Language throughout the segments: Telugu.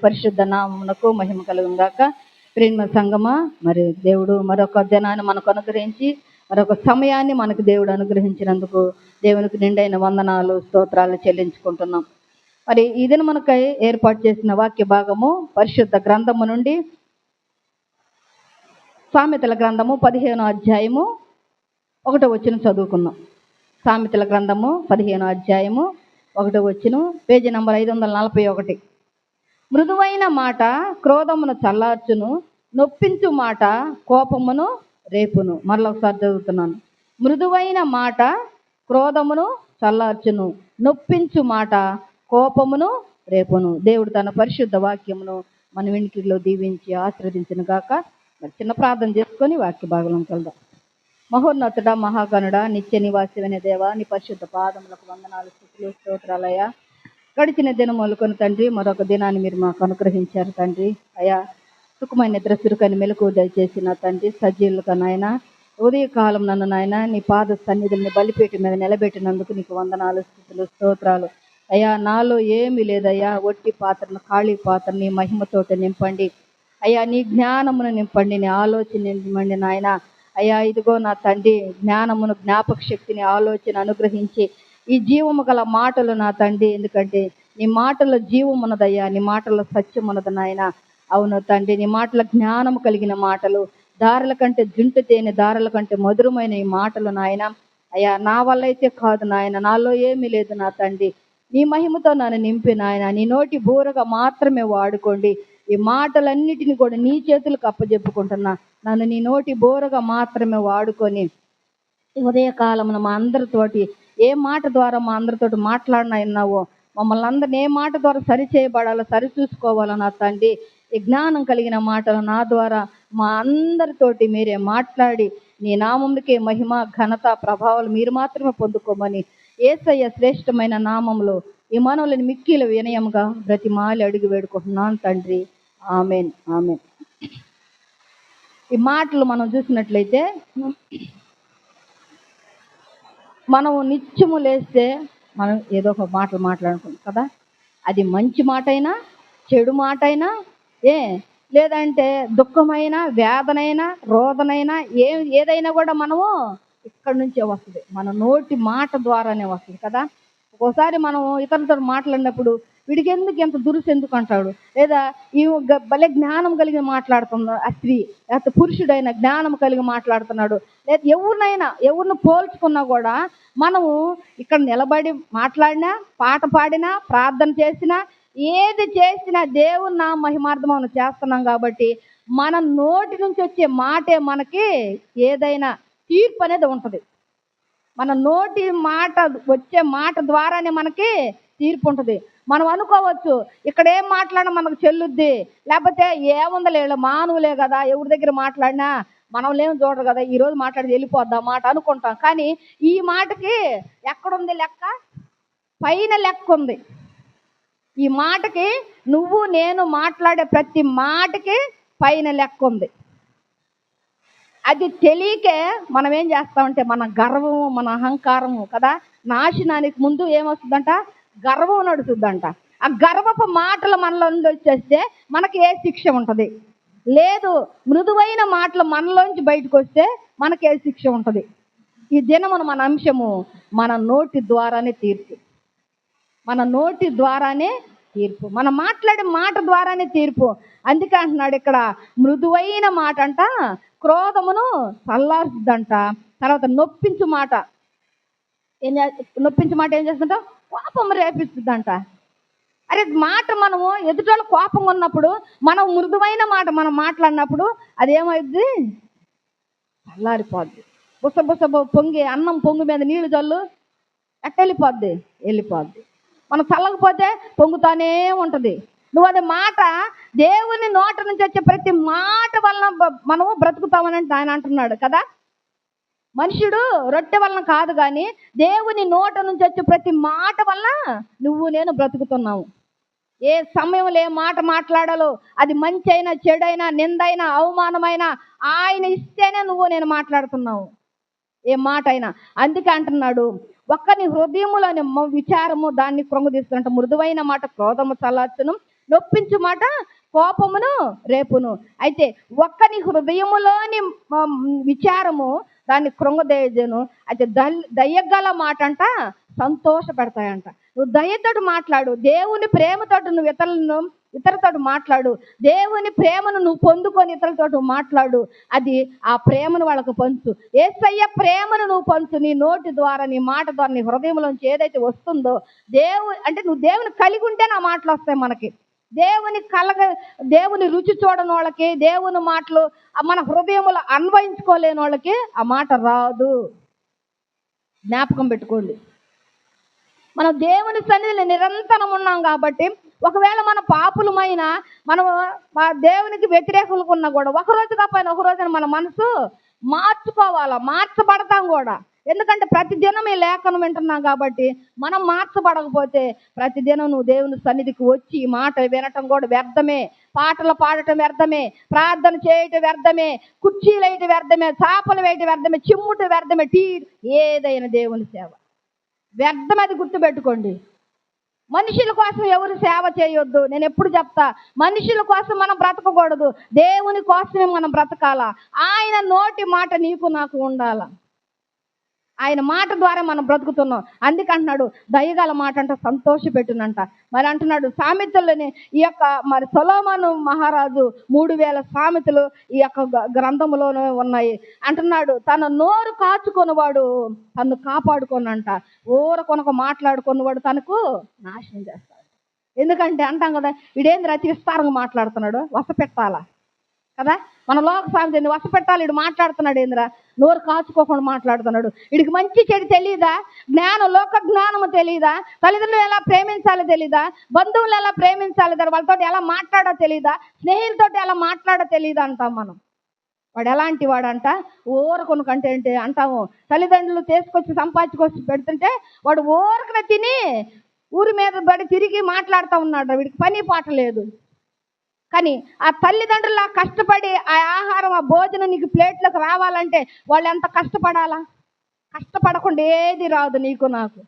పరిశుద్ధ నామమునకు మహిమ కలుగును గాక. ప్రేమ సంగమా, మరి దేవుడు మరొక దినాన్ని మనకు అనుగ్రహించి మరొక సమయాన్ని మనకు దేవుడు అనుగ్రహించినందుకు దేవునికి నిండైన వందనాలు స్తోత్రాలు చెల్లించుకుంటున్నాం. మరి ఈ దిన మనకై ఏర్పాటు చేసిన వాక్య భాగము పరిశుద్ధ గ్రంథము నుండి సామెతల గ్రంథము 15వ అధ్యాయము 1వ వచనం చదువుకున్నాం. సామెతల గ్రంథము 15వ అధ్యాయము 1వ వచనం, పేజీ నంబర్ 541. మృదువైన మాట క్రోధమును చల్లార్చును, నొప్పించు మాట కోపమును రేపును. మరొకసారి చదువుతున్నాను. మృదువైన మాట క్రోధమును చల్లార్చును, నొప్పించు మాట కోపమును రేపును. దేవుడు తన పరిశుద్ధ వాక్యమును మన వెనుకలో దీవించి ఆశీర్వదించును గాక. మరి చిన్న ప్రార్థన చేసుకొని వాక్య భాగంలోకి వెళ్దాం. మహోన్నతుడ, మహాగణుడ, నిత్య నివాసమైన దేవా, నీ పరిశుద్ధ పాదములకు వందనాలు, స్తుతులు, స్తోత్రాలయ్యా. గడిచిన దినం మొదలుకొని తండ్రి మరొక దినాన్ని మీరు మాకు అనుగ్రహించారు తండ్రి. అయా సుఖమైన నిద్ర చురుకని మెలకు దయచేసిన తండ్రి, సజీవులుగా నాయన ఉదయకాలం నన్ను నాయన నీ పాద సన్నిధుల్ని బలిపేట మీద నిలబెట్టినందుకు నీకు వందనాలు, స్తుతులు, స్తోత్రాలు. అయ్యా నాలో ఏమీ లేదయ్యా, ఒట్టి పాత్రను, ఖాళీ పాత్రని నీ మహిమతోటి నింపండి అయ్యా, నీ జ్ఞానమును నింపండి, నీ ఆలోచన నింపండి నాయన. అయ్యా ఇదిగో నా తండ్రి, జ్ఞానమును, జ్ఞాపక శక్తిని, ఆలోచన అనుగ్రహించి ఈ జీవము గల మాటలు నా తండ్రి, ఎందుకంటే నీ మాటల్లో జీవం ఉన్నదయ్యా, నీ మాటల్లో సత్యం ఉన్నది నాయన. అవును తండ్రి, నీ మాటల జ్ఞానము కలిగిన మాటలు, దారుల కంటే జుంటు తేనె దారుల కంటే మధురమైన ఈ మాటలు నాయన. అయ్యా నా వల్ల అయితే కాదు నాయన, నాలో ఏమీ లేదు నా తండ్రి, నీ మహిమతో నన్ను నింపి నాయన, నీ నోటి బూరగా మాత్రమే వాడుకోండి. ఈ మాటలన్నిటిని కూడా నీ చేతులకు అప్పచెప్పుకుంటున్నా. నన్ను నీ నోటి బోరగా మాత్రమే వాడుకొని ఉదయకాలమున మా అందరితోటి ఏ మాట ద్వారా మా అందరితోటి మాట్లాడినావో మమ్మల్ని అందరిని ఏ మాట ద్వారా సరి చేయబడాలో, సరి చూసుకోవాలో నా తండ్రి. ఈ జ్ఞానం కలిగిన మాటలు నా ద్వారా మా అందరితోటి మీరే మాట్లాడి నీ నామముకే మహిమ, ఘనత, ప్రభావాలు మీరు మాత్రమే పొందుకోమని యేసయ్య శ్రేష్టమైన నామంలో ఈ మనవులని మిక్కిల వినయంగా బ్రతిమాలి అడిగి వేడుకుంటున్నాను తండ్రి. Amen, amen. ఈ మాటలు మనం చూసినట్లయితే, మనం నిత్యము లేస్తే మనం ఏదో ఒక మాటలు మాట్లాడుకుంటాం కదా. అది మంచి మాట అయినా, చెడు మాట అయినా, లేదంటే దుఃఖమైనా, వేదనైనా, రోదనైనా, ఏదైనా కూడా మనము ఇక్కడి నుంచే వస్తుంది, మన నోటి మాట ద్వారానే వస్తుంది కదా. ఒక్కోసారి మనం ఇతరులతో మాట్లాడినప్పుడు వీడికి ఎందుకు ఎంత దురుసు ఎందుకు అంటాడు, లేదా ఈ భలే జ్ఞానం కలిగి మాట్లాడుతున్నాడు ఆ స్త్రీ, లేకపోతే పురుషుడైనా జ్ఞానం కలిగి మాట్లాడుతున్నాడు, లేదా ఎవరిని పోల్చుకున్నా కూడా మనము ఇక్కడ నిలబడి మాట్లాడినా, పాట పాడినా, ప్రార్థన చేసినా, ఏది చేసినా దేవుని నా మహిమార్థం మనం చేస్తున్నాం కాబట్టి మన నోటి నుంచి వచ్చే మాటే మనకి ఏదైనా తీర్పు అనేది ఉంటుంది. మన నోటి మాట వచ్చే మాట ద్వారానే మనకి తీర్పు ఉంటుంది. మనం అనుకోవచ్చు ఇక్కడ ఏం మాట్లాడినా మనకు చెల్లుద్ది, లేకపోతే ఏముందలే మానవులే కదా, ఎవరి దగ్గర మాట్లాడినా మనం లేము చూడరు కదా, ఈరోజు మాట్లాడి వెళ్ళిపోద్దా మాట అనుకుంటాం. కానీ ఈ మాటకి ఎక్కడుంది లెక్క? పైన లెక్క ఉంది. ఈ మాటకి నువ్వు నేను మాట్లాడే ప్రతి మాటకి పైన లెక్క ఉంది. అది తెలియకే మనం ఏం చేస్తామంటే మన గర్వము, మన అహంకారము కదా, నాశనానికి ముందు ఏమొస్తుందంట? గర్వం నడుస్తుందంట. ఆ గర్వపు మాటలు మనలో నుండి వచ్చేస్తే మనకి ఏ శిక్ష ఉంటుంది? లేదు. మృదువైన మాటలు మనలోంచి బయటకు వస్తే మనకి ఏ శిక్ష ఉంటుంది? ఈ దినమున మన అంశము మన నోటి ద్వారానే తీర్పు. మన నోటి ద్వారానే తీర్పు, మనం మాట్లాడే మాట ద్వారానే తీర్పు. అందుకే అంటున్నాడు ఇక్కడ, మృదువైన మాట అంట క్రోధమును చల్లార్చుదంట. తర్వాత నొప్పించు మాట ఏం చేస్తుందంట? కోపం రేపిస్తుందంట. అరే మాట మనము ఎదుటోళ్ళు కోపంగా ఉన్నప్పుడు మనం మృదువైన మాట మనం మాట్లాడినప్పుడు అదేమైంది? చల్లారిపోద్ది. బుసబుస పొంగి అన్నం పొంగు మీద నీళ్లు జల్లు వెళ్ళిపోద్ది. మనం చల్లకపోతే పొంగుతానే ఉంటుంది. నువ్వు అదే మాట, దేవుని నోట నుంచి వచ్చే ప్రతి మాట వలన మనము బ్రతుకుతామని ఆయన అంటున్నాడు కదా. మనుషుడు రొట్టె వలన కాదు కానీ దేవుని నోట నుంచి వచ్చే ప్రతి మాట వలన నువ్వు నేను బ్రతుకుతున్నావు. ఏ సమయంలో ఏ మాట మాట్లాడాలో, అది మంచి అయినా, చెడైనా, నిందైనా, అవమానమైనా ఆయన ఇస్తేనే నువ్వు నేను మాట్లాడుతున్నావు, ఏ మాట అయినా. అందుకే అంటున్నాడు, ఒక్కని హృదయములోని విచారము దాన్ని కృంగదీస్తుంట. మృదువైన మాట క్రోధము చల్లార్చును, నొప్పించు మాట కోపమును రేపును. అయితే ఒక్కని హృదయములోని విచారము దాన్ని కృంగదేయజను. అయితే దయ్యగల మాట అంట సంతోష పెడతాయంట. నువ్వు దయ్యతోటి మాట్లాడు, దేవుని ప్రేమతోటి నువ్వు ఇతరులతో మాట్లాడు, దేవుని ప్రేమను నువ్వు పొందుకొని ఇతరులతో మాట్లాడు. అది ఆ ప్రేమను వాళ్ళకు పంచు. యేసయ్య ప్రేమను నువ్వు పంచు. నీ నోటి ద్వారా, నీ మాట ద్వారా, నీ హృదయంలోంచి ఏదైతే వస్తుందో, నువ్వు దేవుని కలిగి ఉంటే నా మాటలు వస్తాయి మనకి. దేవుని రుచి చూడని వాళ్ళకి, దేవుని మాటలు మన హృదయములో అన్వయించుకోలేని వాళ్ళకి ఆ మాట రాదు. జ్ఞాపకం పెట్టుకోండి. మనం దేవుని సన్నిధిలో నిరంతరం ఉన్నాం కాబట్టి, ఒకవేళ మన పాపులమైన మనం దేవునికి వ్యతిరేకులుకున్నా కూడా ఒకరోజు కాకపోయినా ఒక రోజున మన మనసు మార్చుకోవాలా, మార్చబడతాం కూడా. ఎందుకంటే ప్రతిదినం ఈ లేఖనం వింటున్నాం కాబట్టి. మనం మార్చబడకపోతే ప్రతిదినం నువ్వు దేవుని సన్నిధికి వచ్చి ఈ మాట వినటం కూడా వ్యర్థమే, పాటలు పాడటం వ్యర్థమే, ప్రార్థన చేయటం వ్యర్థమే, కుర్చీలు వేయటం వ్యర్థమే, చాపలు వేయటం వ్యర్థమే, చిమ్ముట వ్యర్థమే, ఏదైనా దేవుని సేవ వ్యర్థం. అది గుర్తుపెట్టుకోండి. మనుషుల కోసం ఎవరు సేవ చేయొద్దు. నేను ఎప్పుడు చెప్తా, మనుషుల కోసం మనం బ్రతకకూడదు, దేవుని కోసమే మనం బ్రతకాలా. ఆయన నోటి మాట నీకు నాకు ఉండాలా. ఆయన మాట ద్వారా మనం బ్రతుకుతున్నాం. అందుకంటున్నాడు దయగల మాట అంట సంతోషపెట్టునంట. మరి అంటున్నాడు సామెతలని, ఈ యొక్క మరి సొలొమోను మహారాజు 3000 సామెతలు ఈ యొక్క గ్రంథములోనే ఉన్నాయి. అంటున్నాడు తన నోరు కాచుకొనివాడు తను కాపాడుకోనంట, ఊరకొనక మాట్లాడుకున్నవాడు తనకు నాశనం చేస్తాడు. ఎందుకంటే అంటాం కదా, వీడేంద్ర విస్తారంగా మాట్లాడుతున్నాడు, వసపెట్టాలా కదా. మన లోక సామెత వసపెట్టాలి, వీడు మాట్లాడుతున్నాడు ఏంద్రా, నోరు కాచుకోకుండా మాట్లాడుతున్నాడు. వీడికి మంచి చెడు తెలియదా, లోక జ్ఞానము తెలియదా, తల్లిదండ్రులు ఎలా ప్రేమించాలో తెలీదా, బంధువులు ఎలా ప్రేమించాలి, వాళ్ళతో ఎలా మాట్లాడో తెలీదా, స్నేహితులతో ఎలా మాట్లాడో తెలీదా అంటాం మనం. వాడు ఎలాంటి వాడంట, ఊరకొనకంటే అంటే అంటాము, తల్లిదండ్రులు తీసుకొచ్చి సంపాదించుకొచ్చి పెడుతుంటే వాడు ఊరకనే తిని ఊరి మీద పడి తిరిగి మాట్లాడుతూ ఉన్నాడు. వీడికి పని పాట లేదు. కానీ ఆ తల్లిదండ్రులు కష్టపడి ఆ ఆహారం, ఆ భోజనం నీకు ప్లేట్లకు రావాలంటే వాళ్ళు ఎంత కష్టపడాలా. కష్టపడకుండా ఏది రాదు నీకు నాకు.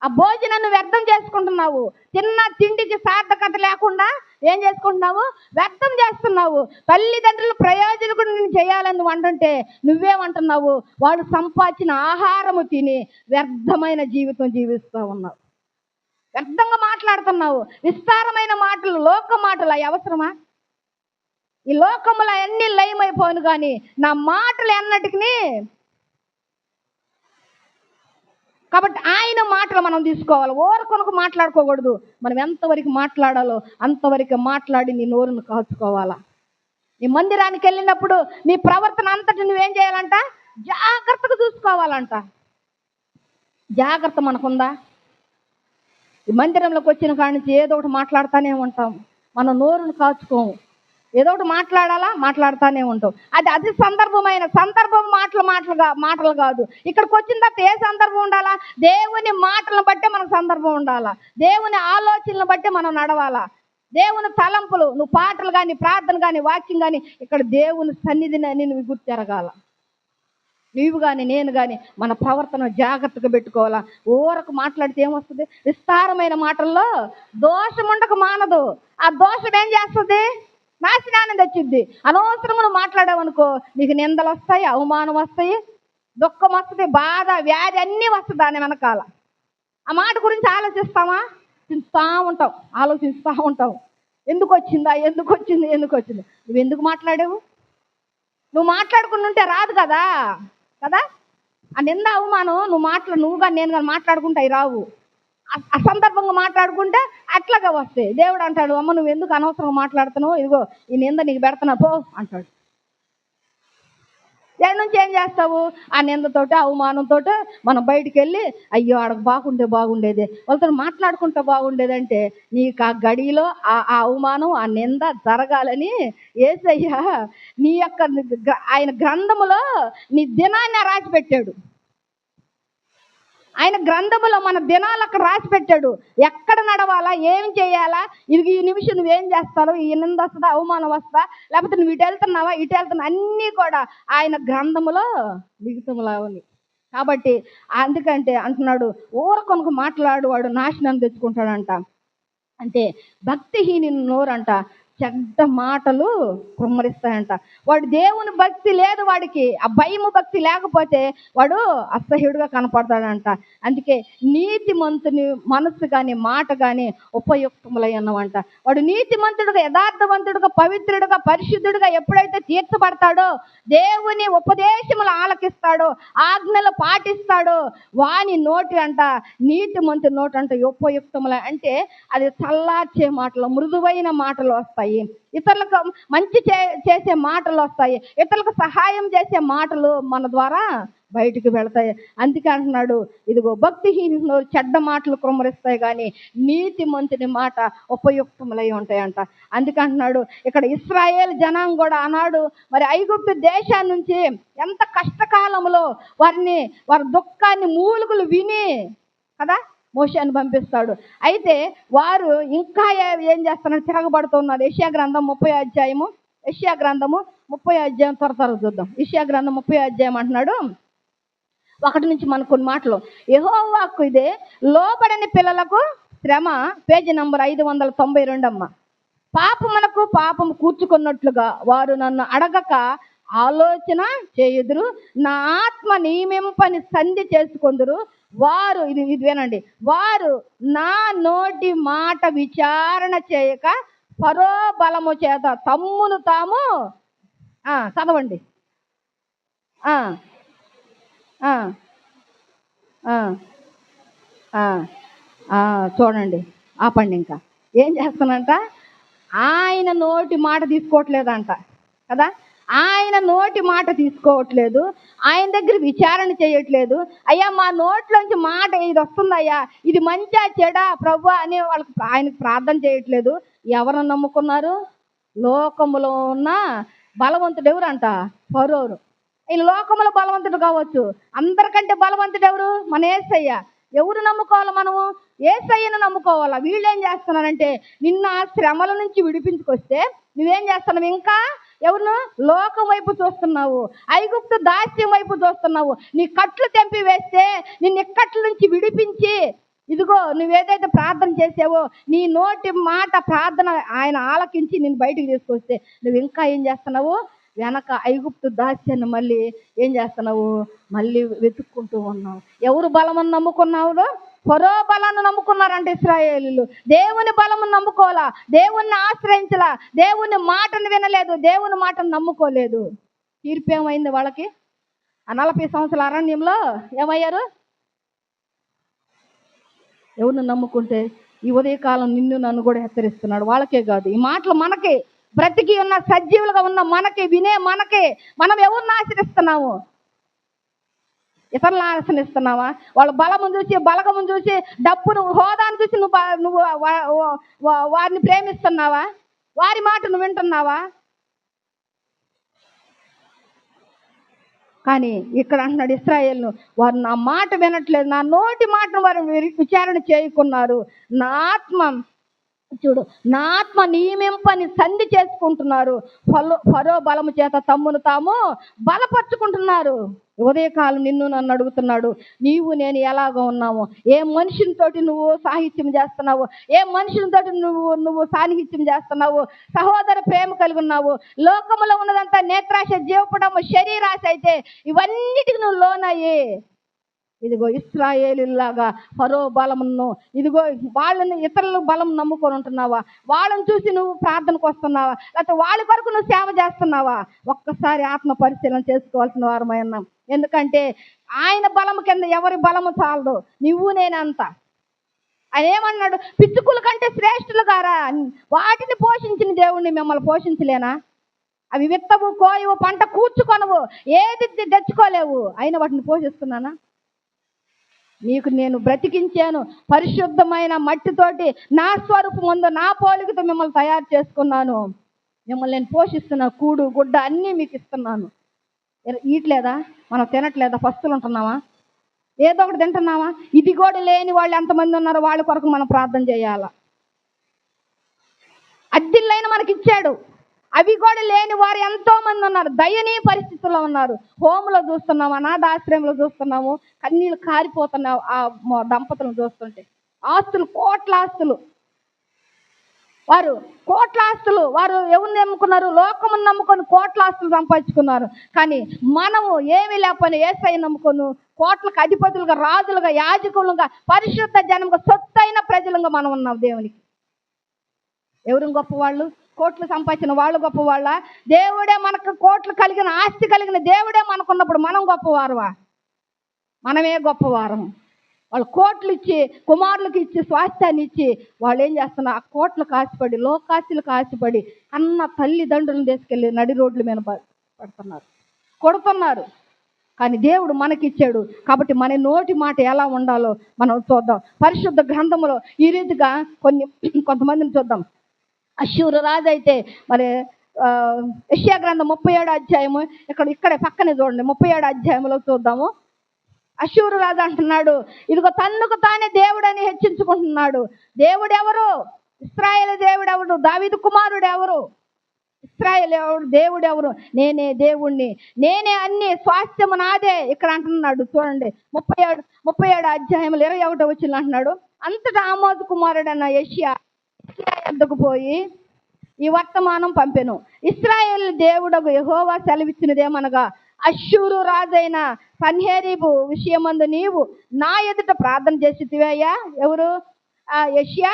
ఆ భోజనాన్ని వ్యర్థం చేసుకుంటున్నావు. తిన్న తిండికి సార్థకత లేకుండా ఏం చేసుకుంటున్నావు, వ్యర్థం చేస్తున్నావు. తల్లిదండ్రులు ప్రయోజకుడిని చేయాలని నువ్వు అంటుంటే నువ్వేమంటున్నావు, వాళ్ళు సంపాదించిన ఆహారము తిని వ్యర్థమైన జీవితం జీవిస్తూ ఉన్నావు. వ్యర్థంగా మాట్లాడుతున్నావు. విస్తారమైన మాటలు, లోక మాటలు అవి అవసరమా? ఈ లోకములు అన్నీ లయమైపోను కానీ నా మాటలు ఎన్నటికి. కాబట్టి ఆయన మాటలు మనం తీసుకోవాలి, ఓరకొనకు మాట్లాడుకోకూడదు. మనం ఎంతవరకు మాట్లాడాలో అంతవరకు మాట్లాడి నీ నోరును కాచుకోవాలా. నీ మందిరానికి వెళ్ళినప్పుడు నీ ప్రవర్తన అంతటి నువ్వేం చేయాలంట, జాగ్రత్తగా చూసుకోవాలంట. జాగ్రత్త మనకుందా? ఈ మందిరంలోకి వచ్చిన కాడి నుంచి ఏదో ఒకటి మాట్లాడుతూనే ఉంటాం. మన నోరును కాచుకోము, ఏదో ఒకటి మాట్లాడుతూనే ఉంటాం. అది సందర్భం మాటలు కాదు. ఇక్కడికి వచ్చిన తర్వాత ఏ సందర్భం ఉండాలా, దేవుని మాటలను బట్టే మనకు సందర్భం ఉండాలా, దేవుని ఆలోచనలను బట్టే మనం నడవాలా. దేవుని తలంపులు, నువ్వు పాటలు కానీ, ప్రార్థన కానీ, వాక్యం కానీ, ఇక్కడ దేవుని సన్నిధిని నువ్వు గుర్తెరగాల. నీవు కానీ నేను కానీ మన ప్రవర్తన జాగ్రత్తగా పెట్టుకోవాలా. ఊరకు మాట్లాడితే ఏమొస్తుంది, విస్తారమైన మాటల్లో దోషం ఉండక మానదు. ఆ దోషం ఏం చేస్తుంది, నాశనాన్ని తెచ్చిద్ది. అనవసరమును మాట్లాడావనుకో నీకు నిందలు వస్తాయి, అవమానం వస్తాయి, దుఃఖం వస్తుంది, బాధ, వ్యాధి అన్నీ వస్తుంది దాని వెనకాల. ఆ మాట గురించి ఆలోచిస్తూ ఉంటాం. ఎందుకు వచ్చింది. నువ్వు ఎందుకు మాట్లాడావు? నువ్వు మాట్లాడుకుని ఉంటే రాదు కదా. ఆ నింద అవమానం నువ్వు కానీ నేను కానీ మాట్లాడుకుంటాయి రావు. అసందర్భంగా మాట్లాడుకుంటే అట్లాగా వస్తాయి. దేవుడు అంటాడు, అమ్మ నువ్వు ఎందుకు అనవసరంగా మాట్లాడుతున్నావు, ఇదిగో ఈ నింద నీకు పెడుతున్నా పో అంటాడు. దాని నుంచి ఏం చేస్తావు, ఆ నిందతోటి అవమానంతో మనం బయటికి వెళ్ళి అయ్యో ఆడకు బాగుండేది వాళ్ళతో మాట్లాడుకుంటే బాగుండేదంటే నీకు ఆ గడిలో ఆ అవమానం, ఆ నింద జరగాలని యేసయ్య నీ యొక్క ఆయన గ్రంథములో నీ దినాన్ని రాసి పెట్టాడు. ఆయన గ్రంథములో మన దినాలు అక్కడ రాసి పెట్టాడు. ఎక్కడ నడవాలా, ఏం చేయాలా, ఇది ఈ నిమిషం నువ్వేం చేస్తావు, ఈ నింద వస్తుందా, అవమానం వస్తుందా, లేకపోతే నువ్వు ఇటు వెళ్తున్నావా, అన్నీ కూడా ఆయన గ్రంథములో లిఖితములా ఉంది. కాబట్టి అందుకంటే అంటున్నాడు ఊరకొనకు మాట్లాడువాడు నాశనం తెచ్చుకుంటాడంట. అంటే భక్తిహీని నోరంట చెడ్డ మాటలు కుమ్మరిస్తాయంట. వాడు దేవుని భక్తి లేదు, వాడికి ఆ భయము భక్తి లేకపోతే వాడు అసహ్యుడుగా కనపడతాడంట. అందుకే నీతిమంతుని మనసు కానీ మాట కానీ ఉపయుక్తములై అన్నవంట. వాడు నీతిమంతుడుగా, యథార్థవంతుడుగా, పవిత్రుడుగా, పరిశుద్ధుడుగా ఎప్పుడైతే తీర్చబడతాడో, దేవుని ఉపదేశములు ఆలకిస్తాడో, ఆజ్ఞలు పాటిస్తాడో, వాని నోటి అంట, నీతిమంతుని నోటి అంట ఉపయుక్తములై అంటే అది చల్లార్చే మాటలు, మృదువైన మాటలు వస్తాయి, ఇతరులకు మంచి చేసే మాటలు వస్తాయి, ఇతరులకు సహాయం చేసే మాటలు మన ద్వారా బయటికి వెళతాయి. అందుకే అంటున్నాడు, ఇదిగో భక్తిహీనులు చెడ్డ మాటలు కుమ్మరిస్తాయి కానీ నీతిమంతుని మాట ఉపయుక్తములై ఉంటాయంట. అందుకే అంటున్నాడు ఇక్కడ ఇశ్రాయేలు జనాంగం కూడా ఆనాడు మరి ఐగుప్తు దేశాన్ని నుంచి ఎంత కష్టకాలంలో వారి దుఃఖాన్ని మూలుగులు విని కదా మోషేని పంపిస్తాడు. అయితే వారు ఇంకా ఏం చేస్తున్నారు, తిరగబడుతున్నారు. యెషయా గ్రంథం 30వ అధ్యాయము, యెషయా గ్రంథము 30వ అధ్యాయం త్వర చూద్దాం. యెషయా గ్రంథం 30వ అధ్యాయం అంటున్నాడు 1 నుంచి మన కొన్ని మాటలు. యెహోవాకు ఇదే లోబడని పిల్లలకు శ్రమ, పేజీ నంబర్ 592 అమ్మ. పాపమునకు పాపము కూర్చుకున్నట్లుగా వారు నన్ను అడగక ఆలోచన చేయుదురు, నా ఆత్మ నియమింపని సంధి చేసుకొందురు. వారు ఇది వినండి, వారు నా నోటి మాట విచారణ చేయక ఫరో బలము చేత తమ్మును తాము చదవండి చూడండి, ఆపండి. ఇంకా ఏం చేస్తానంట, ఆయన నోటి మాట తీసుకోవట్లేదంట కదా, ఆయన నోటి మాట తీసుకోవట్లేదు, ఆయన దగ్గర విచారణ చేయట్లేదు. అయ్యా మా నోట్లోంచి మాట ఇది వస్తుందయ్యా, ఇది మంచా చెడా ప్రభు అని ఆయనకు ప్రార్థన చేయట్లేదు. ఎవరు నమ్ముకున్నారు? లోకములో ఉన్న బలవంతుడు ఎవరంట? ఫరోను. ఈ లోకములో బలవంతుడు కావచ్చు, అందరికంటే బలవంతుడు ఎవరు? మన యేసయ్య. ఎవరు నమ్ముకోవాలి? మనము యేసయ్యను నమ్ముకోవాలా. వీళ్ళు ఏం చేస్తున్నారంటే నిన్న శ్రమల నుంచి విడిపించుకొస్తే నువ్వేం చేస్తున్నావు? ఇంకా ఎవరు? లోకం వైపు చూస్తున్నావు, ఐగుప్తు దాస్యం వైపు చూస్తున్నావు. నీ కట్లు తెంపి వేస్తే నిన్ను ఇక్కట్ల నుంచి విడిపించి, ఇదిగో నువ్వేదైతే ప్రార్థన చేసావో నీ నోటి మాట ప్రార్థన ఆయన ఆలకించి నిన్ను బయటికి తీసుకొస్తే నువ్వు ఇంకా ఏం చేస్తున్నావు? వెనక ఐగుప్తు దాస్యాన్ని మళ్ళీ ఏం చేస్తున్నావు? మళ్ళీ వెతుక్కుంటూ ఉన్నావు. ఎవరు బలమని నమ్ముకున్నావు? ఫరో బలాన్ని నమ్ముకున్నారంటే ఇశ్రాయేలీలు. దేవుని బలము నమ్ముకోవాలా, దేవుణ్ణి ఆశ్రయించలా, దేవుని మాటను వినలేదు, దేవుని మాటను నమ్ముకోలేదు. తీర్పు ఏమైంది వాళ్ళకి? ఆ 40 సంవత్సరాల అరణ్యంలో ఏమయ్యారు? ఎవరిని నమ్ముకుంటే ఈ ఉదయకాలం నిన్ను నన్ను కూడా హెచ్చరిస్తున్నాడు. వాళ్ళకే కాదు, ఈ మాటలు మనకే, బ్రతికి ఉన్న సజీవులుగా ఉన్న మనకి, వినే మనకే. మనం ఎవరిని ఆశ్రయిస్తున్నాము? ఇతరులను ఆశ్రయిస్తున్నావా? వాళ్ళ బలమును చూసి, బలగమును చూసి, డబ్బును, హోదాను చూసి నువ్వు వారిని ప్రేమిస్తున్నావా? వారి మాట నువ్వు వింటున్నావా? కానీ ఇక్కడ అంటున్నాడు ఇశ్రాయేలును, వారు నా మాట వినట్లేదు, నా నోటి మాటను వారు విచారణ చేయకున్నారు. నా ఆత్మ నియమింపని సంధి చేసుకుంటున్నారు. ఫరో బలము చేత తమ్మును తాము బలపరుచుకుంటున్నారు. ఉదయకాలం నిన్ను నన్ను అడుగుతున్నాడు, నీవు నేను ఎలాగ ఉన్నావు? ఏ మనిషినితోటి నువ్వు సాహిత్యం చేస్తున్నావు? ఏ మనిషినితోటి నువ్వు సాన్నిహిత్యం చేస్తున్నావు? సహోదర ప్రేమ కలిగి ఉన్నావు? లోకములో ఉన్నదంతా నేత్రాశ, జీవపడము, శరీరాశ అయితే ఇవన్నిటికి నువ్వు లోనయ్యి, ఇదిగో ఇశ్రాయేలులాగా ఫరో బలమును, ఇదిగో వాళ్ళని ఇతరుల బలం నమ్ముకొని ఉంటున్నావా? వాళ్ళని చూసి నువ్వు ప్రార్థనకు వస్తున్నావా? లేకపోతే వాళ్ళ కొరకు నువ్వు సేవ చేస్తున్నావా? ఒక్కసారి ఆత్మ పరిశీలన చేసుకోవాల్సిన వారమై ఉన్నాం. ఎందుకంటే ఆయన బలము కింద ఎవరి బలము చాలదు, నువ్వు నేనంత. ఆయన ఏమన్నాడు? పిచ్చుకుల కంటే శ్రేష్ఠులు గారా, వాటిని పోషించిన దేవుణ్ణి మిమ్మల్ని పోషించలేనా? అవి విత్తవు, కోయవు, పంట కూర్చుకొనవు, ఏది తెచ్చుకోలేవు, అయినా వాటిని పోషిస్తున్నానా? నీకు నేను బ్రతికించాను, పరిశుద్ధమైన మట్టితోటి నా స్వరూపం ముందు నా పోలికతో మిమ్మల్ని తయారు చేసుకున్నాను, మిమ్మల్ని నేను పోషిస్తున్నా, కూడు గుడ్డ అన్నీ మీకు ఇస్తున్నాను. ఈట్లేదా? మనం తినట్లేదా? పస్తులు ఉంటున్నావా? ఏదో ఒకటి తింటున్నావా? ఇది కూడా లేని వాళ్ళు ఎంతమంది ఉన్నారో వాళ్ళ కొరకు మనం ప్రార్థన చేయాలా. అద్దిల్లైన మనకి ఇచ్చాడు, అవి కూడా లేని వారు ఎంతో మంది ఉన్నారు, దయనీయ పరిస్థితుల్లో ఉన్నారు. హోములో చూస్తున్నాము, అనాథాశ్రయంలో చూస్తున్నాము, కన్నీళ్ళు కారిపోతున్నావు ఆ దంపతులను చూస్తుంటే. ఆస్తులు, కోట్ల ఆస్తులు, వారు కోట్ల ఆస్తులు, వారు ఎవరిని నమ్ముకున్నారు? లోకమును నమ్ముకొని కోట్ల ఆస్తులు సంపాదించుకున్నారు. కానీ మనము ఏమీ లేకపోయినా యేసయ్య నమ్ముకొని కోట్లకు అధిపతులుగా, రాజులుగా, యాజకులుగా, పరిశుద్ధ జనంగా, సొత్తైన ప్రజలుగా మనం ఉన్నాం దేవునికి. ఎవరు గొప్పవాళ్ళు? కోట్లు సంపాదించిన వాళ్ళు గొప్పవాళ్ళ? దేవుడే మనకు కోట్లు కలిగిన, ఆస్తి కలిగిన దేవుడే మనకున్నప్పుడు మనం గొప్పవారువా? మనమే గొప్పవారం. వాళ్ళు కోట్లు ఇచ్చి, కుమారులకు ఇచ్చి, స్వాస్థ్యాన్ని ఇచ్చి వాళ్ళు ఏం చేస్తున్నారు? ఆ కోట్లకు ఆశపడి, లోకాశలకు ఆశపడి అన్న తల్లిదండ్రులను తీసుకెళ్ళి నడి రోడ్ల మీద పడుతున్నారు, కొడుతున్నారు. కానీ దేవుడు మనకిచ్చాడు కాబట్టి మన నోటి మాట ఎలా ఉండాలో మనం చూద్దాం. పరిశుద్ధ గ్రంథములో ఈ రీతిగా కొంతమందిని చూద్దాం. అష్షూరు రాజు అయితే మరి యెషయా గ్రంథం 37 అధ్యాయము, ఇక్కడే పక్కనే చూడండి, 37 అధ్యాయంలో చూద్దాము. అష్షూరు రాజు అంటున్నాడు, ఇదిగో తన్నుకు తానే దేవుడని హెచ్చించుకుంటున్నాడు. దేవుడు ఎవరు? ఇశ్రాయేలు దేవుడు ఎవరు? దావీదు కుమారుడు ఎవరు? ఇశ్రాయేలు ఎవరు? దేవుడు ఎవరు? నేనే దేవుణ్ణి, నేనే అన్ని, స్వాస్థ్యము నాదే. ఇక్కడ అంటున్నాడు చూడండి, 37 అధ్యాయంలో 21 వచనం అంటున్నాడు, అంతటా ఆమోజు కుమారుడన్న యెషయా యొద్దకు పోయి ఈ వర్తమానం పంపెను. ఇశ్రాయేలు దేవుడగు యెహోవా సెలవిచ్చినదేమనగా, అష్షూరు రాజైన సన్హెరీబు విషయమందు నీవు నా ఎదుట ప్రార్థన చేసితివయ్యా. ఎవరు? యెషయా.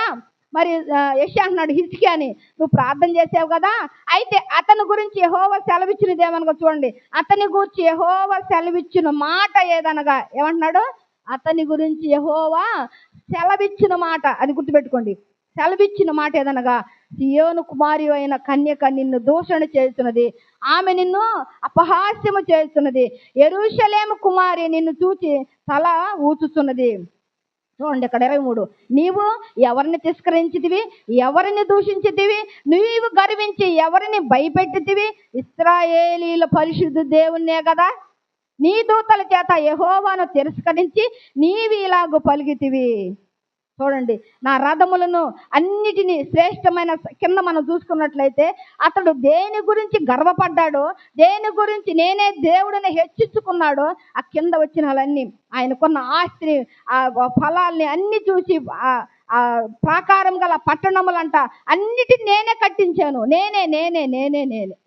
మరి యెషయా అంటున్నాడు హిజ్కియాని, నువ్వు ప్రార్థన చేసావు కదా, అయితే అతని గురించి యెహోవా సెలవిచ్చినదేమనగా చూడండి, అతని గురించి యెహోవా సెలవిచ్చిన మాట ఏదనగా, ఏమంటున్నాడు? అతని గురించి యెహోవా సెలవిచ్చిన మాట, అది గుర్తుపెట్టుకోండి. సెలవిచ్చిన మాట ఏదనగా, సియోను కుమారి అయిన కన్యక నిన్ను దూషణ చేస్తున్నది, ఆమె నిన్ను అపహాస్యము చేస్తున్నది, యెరూషలేము కుమారి నిన్ను చూచి తల ఊచుతున్నది. చూడండి ఇక్కడ 23, నీవు ఎవరిని తిరస్కరించితివి? ఎవరిని దూషించితివి? నీవు గర్వించి ఎవరిని భయపెట్టితివి? ఇశ్రాయేలీల పరిశుద్ధ దేవుణ్ణే కదా. నీ దూతల చేత యెహోవాను తిరస్కరించి నీవు ఇలాగ పలికితివి. చూడండి, నా రథములను అన్నిటినీ శ్రేష్టమైన, కింద మనం చూసుకున్నట్లయితే అతడు దేని గురించి గర్వపడ్డాడో, దేని గురించి నేనే దేవుడిని హెచ్చించుకున్నాడో, ఆ కింద వచ్చిన వాళ్ళన్నీ, ఆయనకున్న ఆస్తిని, ఆ ఫలాల్ని అన్ని చూసి, ఆ ప్రాకారం గల పట్టణములంట అన్నిటిని నేనే కట్టించాను, నేనే నేనే నేనే నేనే.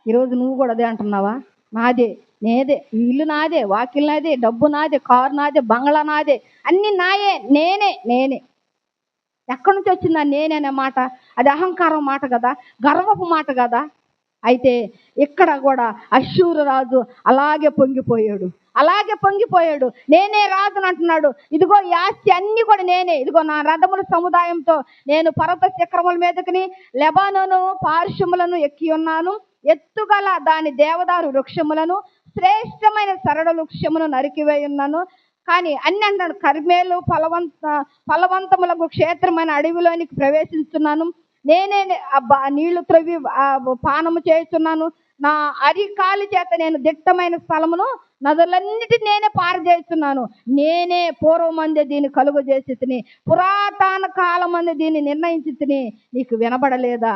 ఈరోజు నువ్వు కూడా అదే అంటున్నావా? నాదే, నేదే, ఇల్లు నాదే, వాకిల్ నాదే, డబ్బు నాదే, కారు నాదే, బంగ్లా నాదే, అన్ని నాయే, నేనే నేనే. ఎక్కడి నుంచి వచ్చిందా నేనే అనే మాట? అది అహంకారం మాట కదా, గర్వపు మాట కదా. అయితే ఇక్కడ కూడా అష్షూరు రాజు అలాగే పొంగిపోయాడు. నేనే రాజుని అంటున్నాడు. ఇదిగో ఈ ఆస్తి అన్ని కూడా నేనే, ఇదిగో నా రథముల సముదాయంతో నేను పర్వత శిఖరముల మీదకి, లెబానోను పార్శ్వములను ఎక్కి ఉన్నాను, ఎత్తుగల దాని దేవదారు వృక్షములను, శ్రేష్టమైన సరళ వృక్షమును నరికివేయి ఉన్నాను. కానీ అన్ని అంటాడు, కర్మేలు ఫలవంతములకు క్షేత్రమైన అడవిలోనికి ప్రవేశిస్తున్నాను, నేనే నీళ్లు త్రవ్వి పానము చేస్తున్నాను, నా అరికాలి చేత నేను దిట్టమైన స్థలమును, నదులన్నిటి నేనే పారజేస్తున్నాను, నేనే పూర్వమందే దీన్ని కలుగు చేసి తిని, పురాతన కాలం మంది దీన్ని నిర్ణయించి తిని, నీకు వినబడలేదా?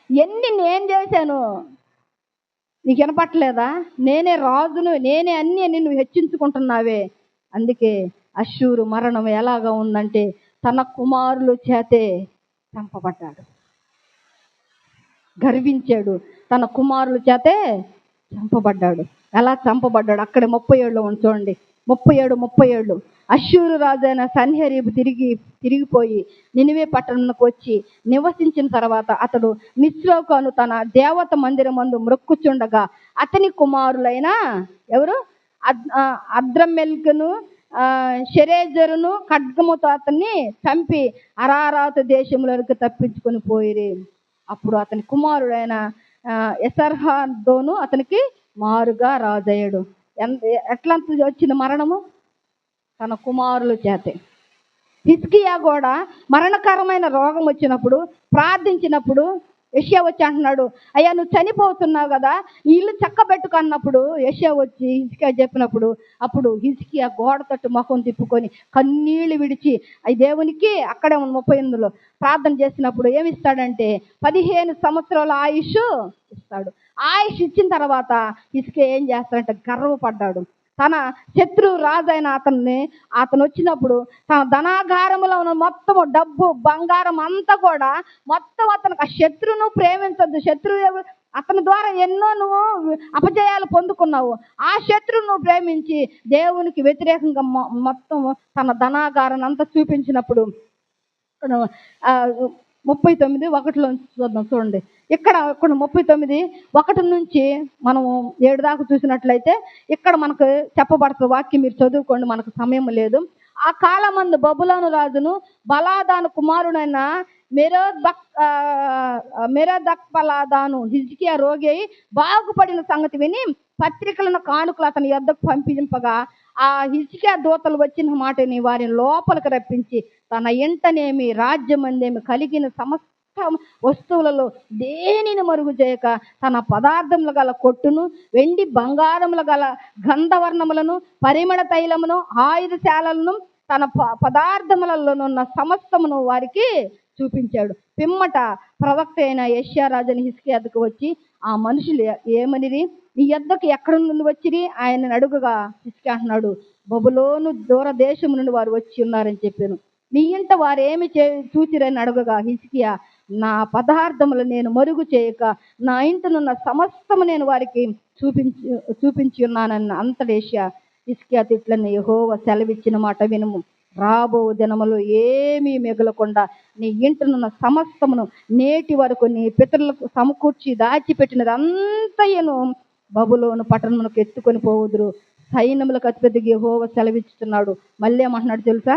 ఎన్ని నేను చేశాను, నీకు వినపట్లేదా? నేనే రాజును, నేనే అన్ని అని నువ్వు హెచ్చించుకుంటున్నావే. అందుకే అష్షూరు మరణం ఎలాగా ఉందంటే, తన కుమారుల చేతే చంపబడ్డాడు. గర్వించాడు, తన కుమారుల చేతే చంపబడ్డాడు. ఎలా చంపబడ్డాడు? అక్కడ 37 చూడండి, 37 అష్షూరు రాజైన సన్హెరీబు తిరిగిపోయి నినివే పట్టణంకు వచ్చి నివసించిన తర్వాత అతడు నిస్రోకాను తన దేవత మందిరమందు మ్రొక్కుచుండగా అతని కుమారులైన ఎవరు? అద్రమెల్కును షెరేజరును ఖడ్గముతో అతన్ని చంపి అరారాతు దేశంలోకి తప్పించుకొని పోయిరి. అప్పుడు అతని కుమారుడైన ఎసర్హాదోను అతనికి మారుగా రాజయ్యాడు. ఎట్లా వచ్చిన మరణము? తన కుమారుల చేతే. హిజ్కియా కూడా మరణకరమైన రోగం వచ్చినప్పుడు ప్రార్థించినప్పుడు యెషయా వచ్చి అంటున్నాడు, అయ్యా నువ్వు చనిపోతున్నావు కదా, ఈ ఇల్లు చక్కబెట్టుకున్నప్పుడు యెషయా వచ్చి హిజ్కియా చెప్పినప్పుడు, అప్పుడు హిజ్కియా గోడ తట్టు ముఖం తిప్పుకొని కన్నీళ్లు విడిచి దేవునికి అక్కడే 38లో ప్రార్థన చేసినప్పుడు ఏమిస్తాడంటే 15 సంవత్సరాల ఆయుష్ ఇస్తాడు. ఆయుష్ ఇచ్చిన తర్వాత హిజ్కియా ఏం చేస్తాడంటే గర్వపడ్డాడు. తన శత్రు రాజైన అతను వచ్చినప్పుడు తన ధనాగారములో ఉన్న మొత్తము డబ్బు బంగారం అంతా కూడా మొత్తం అతనికి ఆ శత్రువును ప్రేమించద్దు. శత్రువు అతని ద్వారా ఎన్నో నువ్వు అపజయాలు పొందుకున్నావు. ఆ శత్రువును నువ్వు ప్రేమించి దేవునికి వ్యతిరేకంగా మొత్తం తన ధనాగారాన్ని అంతా చూపించినప్పుడు 39:1 చూద్దాం. చూడండి, ఇక్కడ 39:1 నుంచి మనము 7 దాకా చూసినట్లయితే ఇక్కడ మనకు చెప్పబడుతుంది వాక్యం. మీరు చదువుకోండి, మనకు సమయం లేదు. ఆ కాలమందు బబులోను రాజును బలాదాను కుమారుడైన మెరోదక్బలాదాను హిజ్కియా రోగి అయి బాగుపడిన సంగతి విని పత్రికలను కానుకలు అతని యొద్దకు పంపింపగా ఆ హిజ్కియా దూతలు వచ్చిన మాటని వారిని లోపలికి రప్పించి తన ఇంటనేమి రాజ్యమందేమి కలిగిన సమస్త వస్తువులలో దేనిని మరుగు చేయక తన పదార్థములు గల కొట్టును వెండి బంగారములు గల గంధవర్ణములను పరిమళ తైలమును ఆయుధశాలను తన పదార్థములలోనున్న సమస్తమును వారికి చూపించాడు. పిమ్మట ప్రవక్త అయిన యెషయా రాజుని హిజ్కియా వద్దకు వచ్చి ఆ మనుషులు ఏమనిరి, నీ యొద్దకు ఎక్కడి నుండి వచ్చిరి ఆయన అడుగుగా హిజ్కియా అంటున్నాడు, బబులోను దూరదేశం నుండి వారు వచ్చి ఉన్నారని చెప్పాను. నీ ఇంట వారు ఏమి చూచిరని అడుగగా హిజ్కియా, నా పదార్థములు నేను మరుగు చేయక నా ఇంటనున్న సమస్తము నేను వారికి చూపించి ఉన్నానన్న అంతటి హిజ్కియా తిట్లని యెహోవా సెలవిచ్చిన మాట వినుము. రాబో దినములు ఏమీ మిగలకుండా నీ ఇంటనున్న సమస్తమును నేటి వరకు నీ పితరులకు సమకూర్చి దాచిపెట్టినదంతయను బబులోను పట్టణమునకు ఎత్తుకొని పోవుదురు. సైన్యములకు అతిపెద్దగా యెహోవా సెలవిస్తున్నాడు. మళ్ళీ ఏమంటున్నాడు తెలుసా?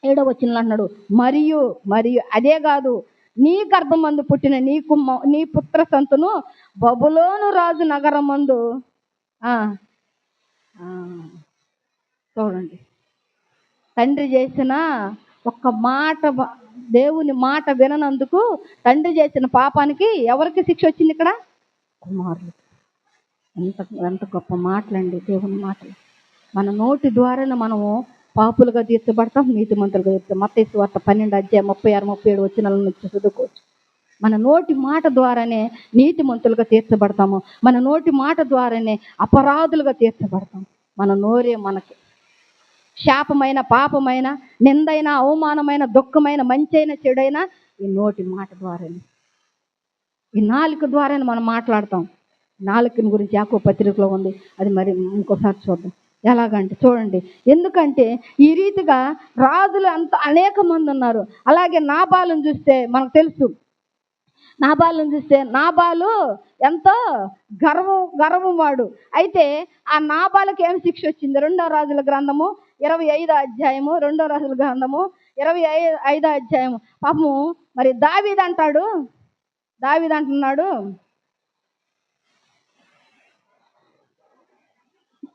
7వ వచనంలో అంటున్నాడు, మరియు అదే కాదు, నీ గర్భమందు పుట్టిన నీ పుత్ర సంతును బబులోను రాజు నగరం మందు చూడండి, తండ్రి చేసిన ఒక్క మాట, దేవుని మాట విననందుకు తండ్రి చేసిన పాపానికి ఎవరికి శిక్ష వచ్చింది? ఇక్కడ కుమారులు. ఎంత గొప్ప మాటలండి దేవుని మాటలు. మన నోటి ద్వారానే మనము పాపులుగా తీర్చబడతాం, నీతిమంతులుగా తీర్చబడతాం. మత్తయి సువార్త 12:36-37 వచనాల నుంచి చదువుకోవచ్చు. మన నోటి మాట ద్వారానే నీతిమంతులుగా తీర్చబడతాము. మన నోటి మాట ద్వారానే అపరాధులుగా తీర్చబడతాం. మన నోరే మనకి శాపమైన, పాపమైన, నిందైన, అవమానమైన, దుఃఖమైన, మంచైన, చెడైన ఈ నోటి మాట ద్వారానే, ఈ నాలుక ద్వారానే మనం మాట్లాడతాం. నాలుకని గురించి యాకోబు పత్రికలో ఉంది, అది మరి ఇంకోసారి చూద్దాం. ఎలాగంటే చూడండి, ఎందుకంటే ఈ రీతిగా రాజులు అనేక మంది ఉన్నారు. అలాగే నాబాలును చూస్తే మనకు తెలుసు. నాబాలు ఎంతో గర్వం వాడు. అయితే ఆ నాబాలుకి ఏం శిక్ష వచ్చింది? 2వ రాజుల గ్రంథము 25వ అధ్యాయము, 2వ రాజుల గ్రంథము 25వ అధ్యాయము. పాపము మరి దావీదు అంటున్నాడు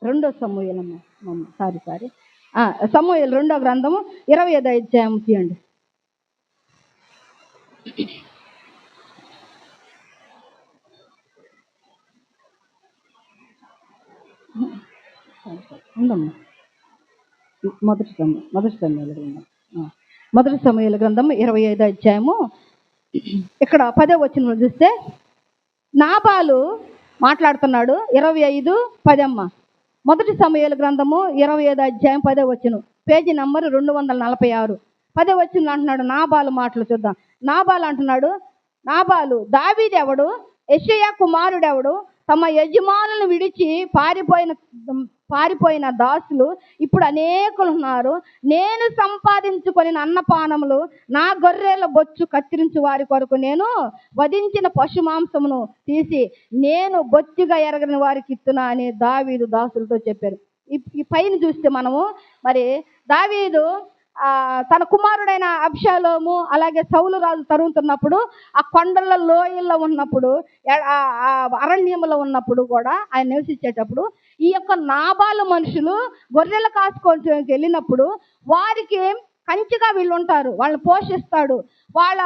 2వ సమూయేలు 2వ గ్రంథము 25వ అధ్యాయం తీయండి. ఉందమ్మా, మొదటి సమూయేలు గ్రంథము 25వ అధ్యాయము ఇక్కడ 10వ వచనంలో చూస్తే నాబాలు మాట్లాడుతున్నాడు. 25:10 అమ్మ. మొదటి సమూయేలు గ్రంథము 25వ అధ్యాయం 10వ వచనం, పేజీ నంబర్ 246. 10వ వచనంలో అంటున్నాడు నాబాలు మాటలు చూద్దాం. నాబాలు అంటున్నాడు, దావీదెవడు, యెషయా కుమారుడెవడు, తమ యజమానులను విడిచి పారిపోయిన దాసులు ఇప్పుడు అనేకులు ఉన్నారు. నేను సంపాదించుకొని అన్నపానములు, నా గొర్రెల బొచ్చు కత్తిరించు వారి కొరకు నేను వధించిన పశు మాంసమును తీసి నేను బొత్తిగా ఎరగని వారికి ఇస్తున్నా అని దావీదు దాసులతో చెప్పారు. ఈ పైన చూస్తే మనము మరి దావీదు తన కుమారుడైన అబ్షాలోము అలాగే సౌలు రాజు తరుగుతున్నప్పుడు, ఆ కొండల లోయల్లో ఉన్నప్పుడు, అరణ్యంలో ఉన్నప్పుడు కూడా ఆయన నివసించేటప్పుడు ఈ యొక్క నాబాలు మనుషులు గొర్రెలు కాసుకోవడానికి వెళ్ళినప్పుడు వారికి కంచిగా వీళ్ళు ఉంటారు, వాళ్ళని పోషిస్తాడు. వాళ్ళ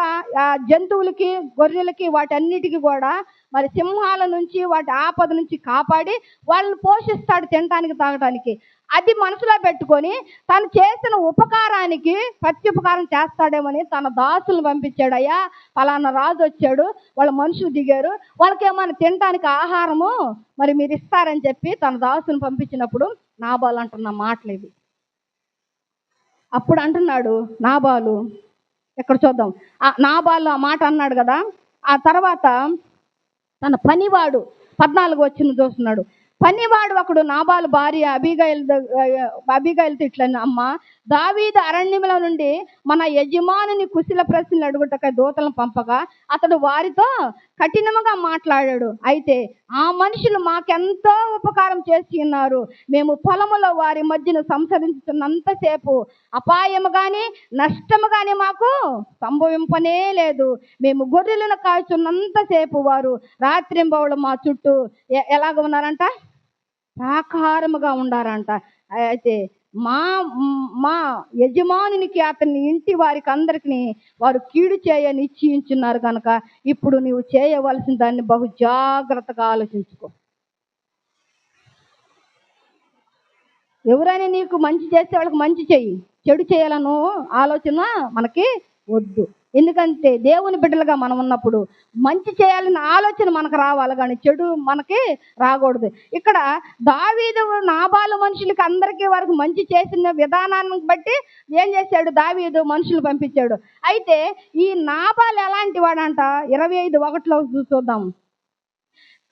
జంతువులకి, గొర్రెలకి, వాటన్నిటికీ కూడా మరి సింహాల నుంచి, వాటి ఆపద నుంచి కాపాడి వాళ్ళని పోషిస్తాడు తినటానికి, తాగటానికి. అది మనసులో పెట్టుకొని తను చేసిన ఉపకారానికి ప్రత్యుపకారం చేస్తాడేమని తన దాసులను పంపించాడు. అయ్యా పలానా రాజు వచ్చాడు, వాళ్ళ మనుషులు దిగారు, వాళ్ళకి ఏమైనా తినటానికి ఆహారము మరి మీరు ఇస్తారని చెప్పి తన దాసులను పంపించినప్పుడు నాబాలు అంటున్న మాటలు ఇవి. అప్పుడు అంటున్నాడు నాబాలు, ఎక్కడ చూద్దాం, నాబాలు ఆ మాట అన్నాడు కదా. ఆ తర్వాత తన పనివాడు 14 వచ్చిన చూస్తున్నాడు. పనివాడు ఒకడు నాబాలు భార్య అబీగయలుతో ఇట్లా, అమ్మ దావీదు అరణ్యముల నుండి మన యజమానుని కుశల ప్రశ్నలు అడుగుటక దూతలను పంపగా అతడు వారితో కఠినముగా మాట్లాడాడు. అయితే ఆ మనుషులు మాకెంతో ఉపకారం చేసి ఉన్నారు. మేము పొలములో వారి మధ్యను సంచరించుతున్నంతసేపు అపాయము కానీ నష్టము కానీ మాకు సంభవింపనే లేదు. మేము గొర్రెలను కాల్చున్నంతసేపు వారు రాత్రింబవళ్ళు మా చుట్టూ ఎలాగ ఉన్నారంట, సాకారముగా ఉండారంట. అయితే మా మా యజమానునికి, అతని ఇంటి వారికి అందరికి వారు కీడు చేయ నిశ్చయించున్నారు కనుక ఇప్పుడు నీవు చేయవలసిన దాన్ని బహు జాగ్రత్తగా ఆలోచించుకో. ఎవరైనా నీకు మంచి చేస్తే వాళ్ళకి మంచి చెయ్యి, చెడు చేయాలను ఆలోచన మనకి వద్దు. ఎందుకంటే దేవుని బిడ్డలుగా మనం ఉన్నప్పుడు మంచి చేయాలన్న ఆలోచన మనకు రావాలి, కానీ చెడు మనకి రాకూడదు. ఇక్కడ దావీదు నాబాలు మనుషులకి అందరికీ వరకు మంచి చేసిన విధానాన్ని బట్టి ఏం చేశాడు, దావీదు మనుషులు పంపించాడు. అయితే ఈ నాబాలు ఎలాంటి వాడంట, 25:1 చూద్దాం.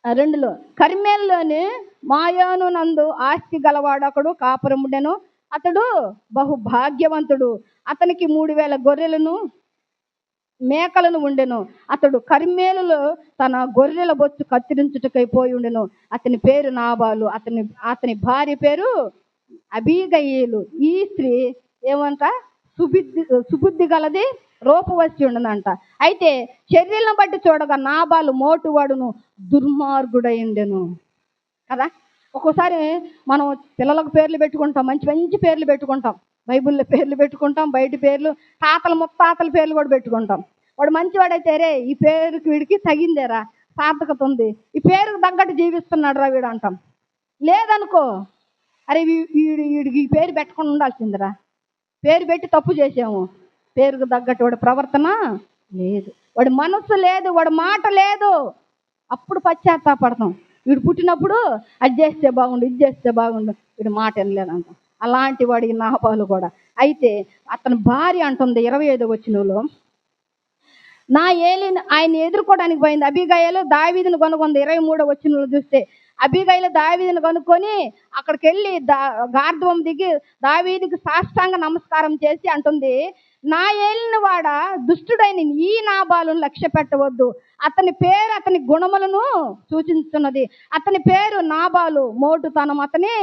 2లో కర్మేల్లోని మాయోను నందు ఆస్తి గలవాడొకడు కాపురముడెను. అతడు బహు భాగ్యవంతుడు. అతనికి 3000 గొర్రెలను మేకలను ఉండెను. అతడు కర్మేలులో తన గొర్రెల బొచ్చు కత్తిరించుటకై పోయి ఉండెను. అతని పేరు నాబాలు, అతని భార్య పేరు అబీగయీలు. ఈ స్త్రీ ఏమంట, సుబుద్ధి గలది, రూపవస్తి ఉండదంట. అయితే చర్యలను బట్టి చూడగా నాబాలు మోటువాడును, దుర్మార్గుడైండెను కదా. ఒక్కోసారి మనం పిల్లలకు పేర్లు పెట్టుకుంటాం, మంచి మంచి పేర్లు పెట్టుకుంటాం, బైబిల్లో పేర్లు పెట్టుకుంటాం, బయట పేర్లు, తాతల ముత్తాతల పేర్లు కూడా పెట్టుకుంటాం. వాడు మంచివాడైతే రే ఈ పేరుకి వీడికి తగిందేరా, సార్థకత ఉంది, ఈ పేరుకు తగ్గట్టు జీవిస్తున్నాడు రా వీడు అంటాం. లేదనుకో, అరే వీడికి ఈ పేరు పెట్టకుండా ఉండాల్సిందిరా, పేరు పెట్టి తప్పు చేసాము, పేరుకు తగ్గట్టు వాడి ప్రవర్తన లేదు, వాడి మనస్సు లేదు, వాడి మాట లేదు, అప్పుడు పశ్చాత్తాపడతాం. వీడు పుట్టినప్పుడు అది చేస్తే బాగుండు, ఇది చేస్తే బాగుండు, వీడు మాట వినలేదంట. అలాంటి వాడి నాబాలు కూడా. అయితే అతని భార్య అంటుంది 25వ వచనంలో, నా ఏలిని ఆయన ఎదుర్కోవడానికి పోయింది. అబీగయలు దావీదును కనుక్కుంది. 23వ వచనంలో చూస్తే అబీగయలు దావీదును కనుక్కొని అక్కడికి వెళ్ళి గార్ధవం దిగి దావీదుకి సాష్టాంగ నమస్కారం చేసి అంటుంది, నా ఏలిన వాడ దుష్టుడైన ఈ నాబాలును లక్ష్య పెట్టవద్దు, అతని పేరు అతని గుణములను సూచిస్తున్నది. అతని పేరు నాబాలు, మోటుతనం అతని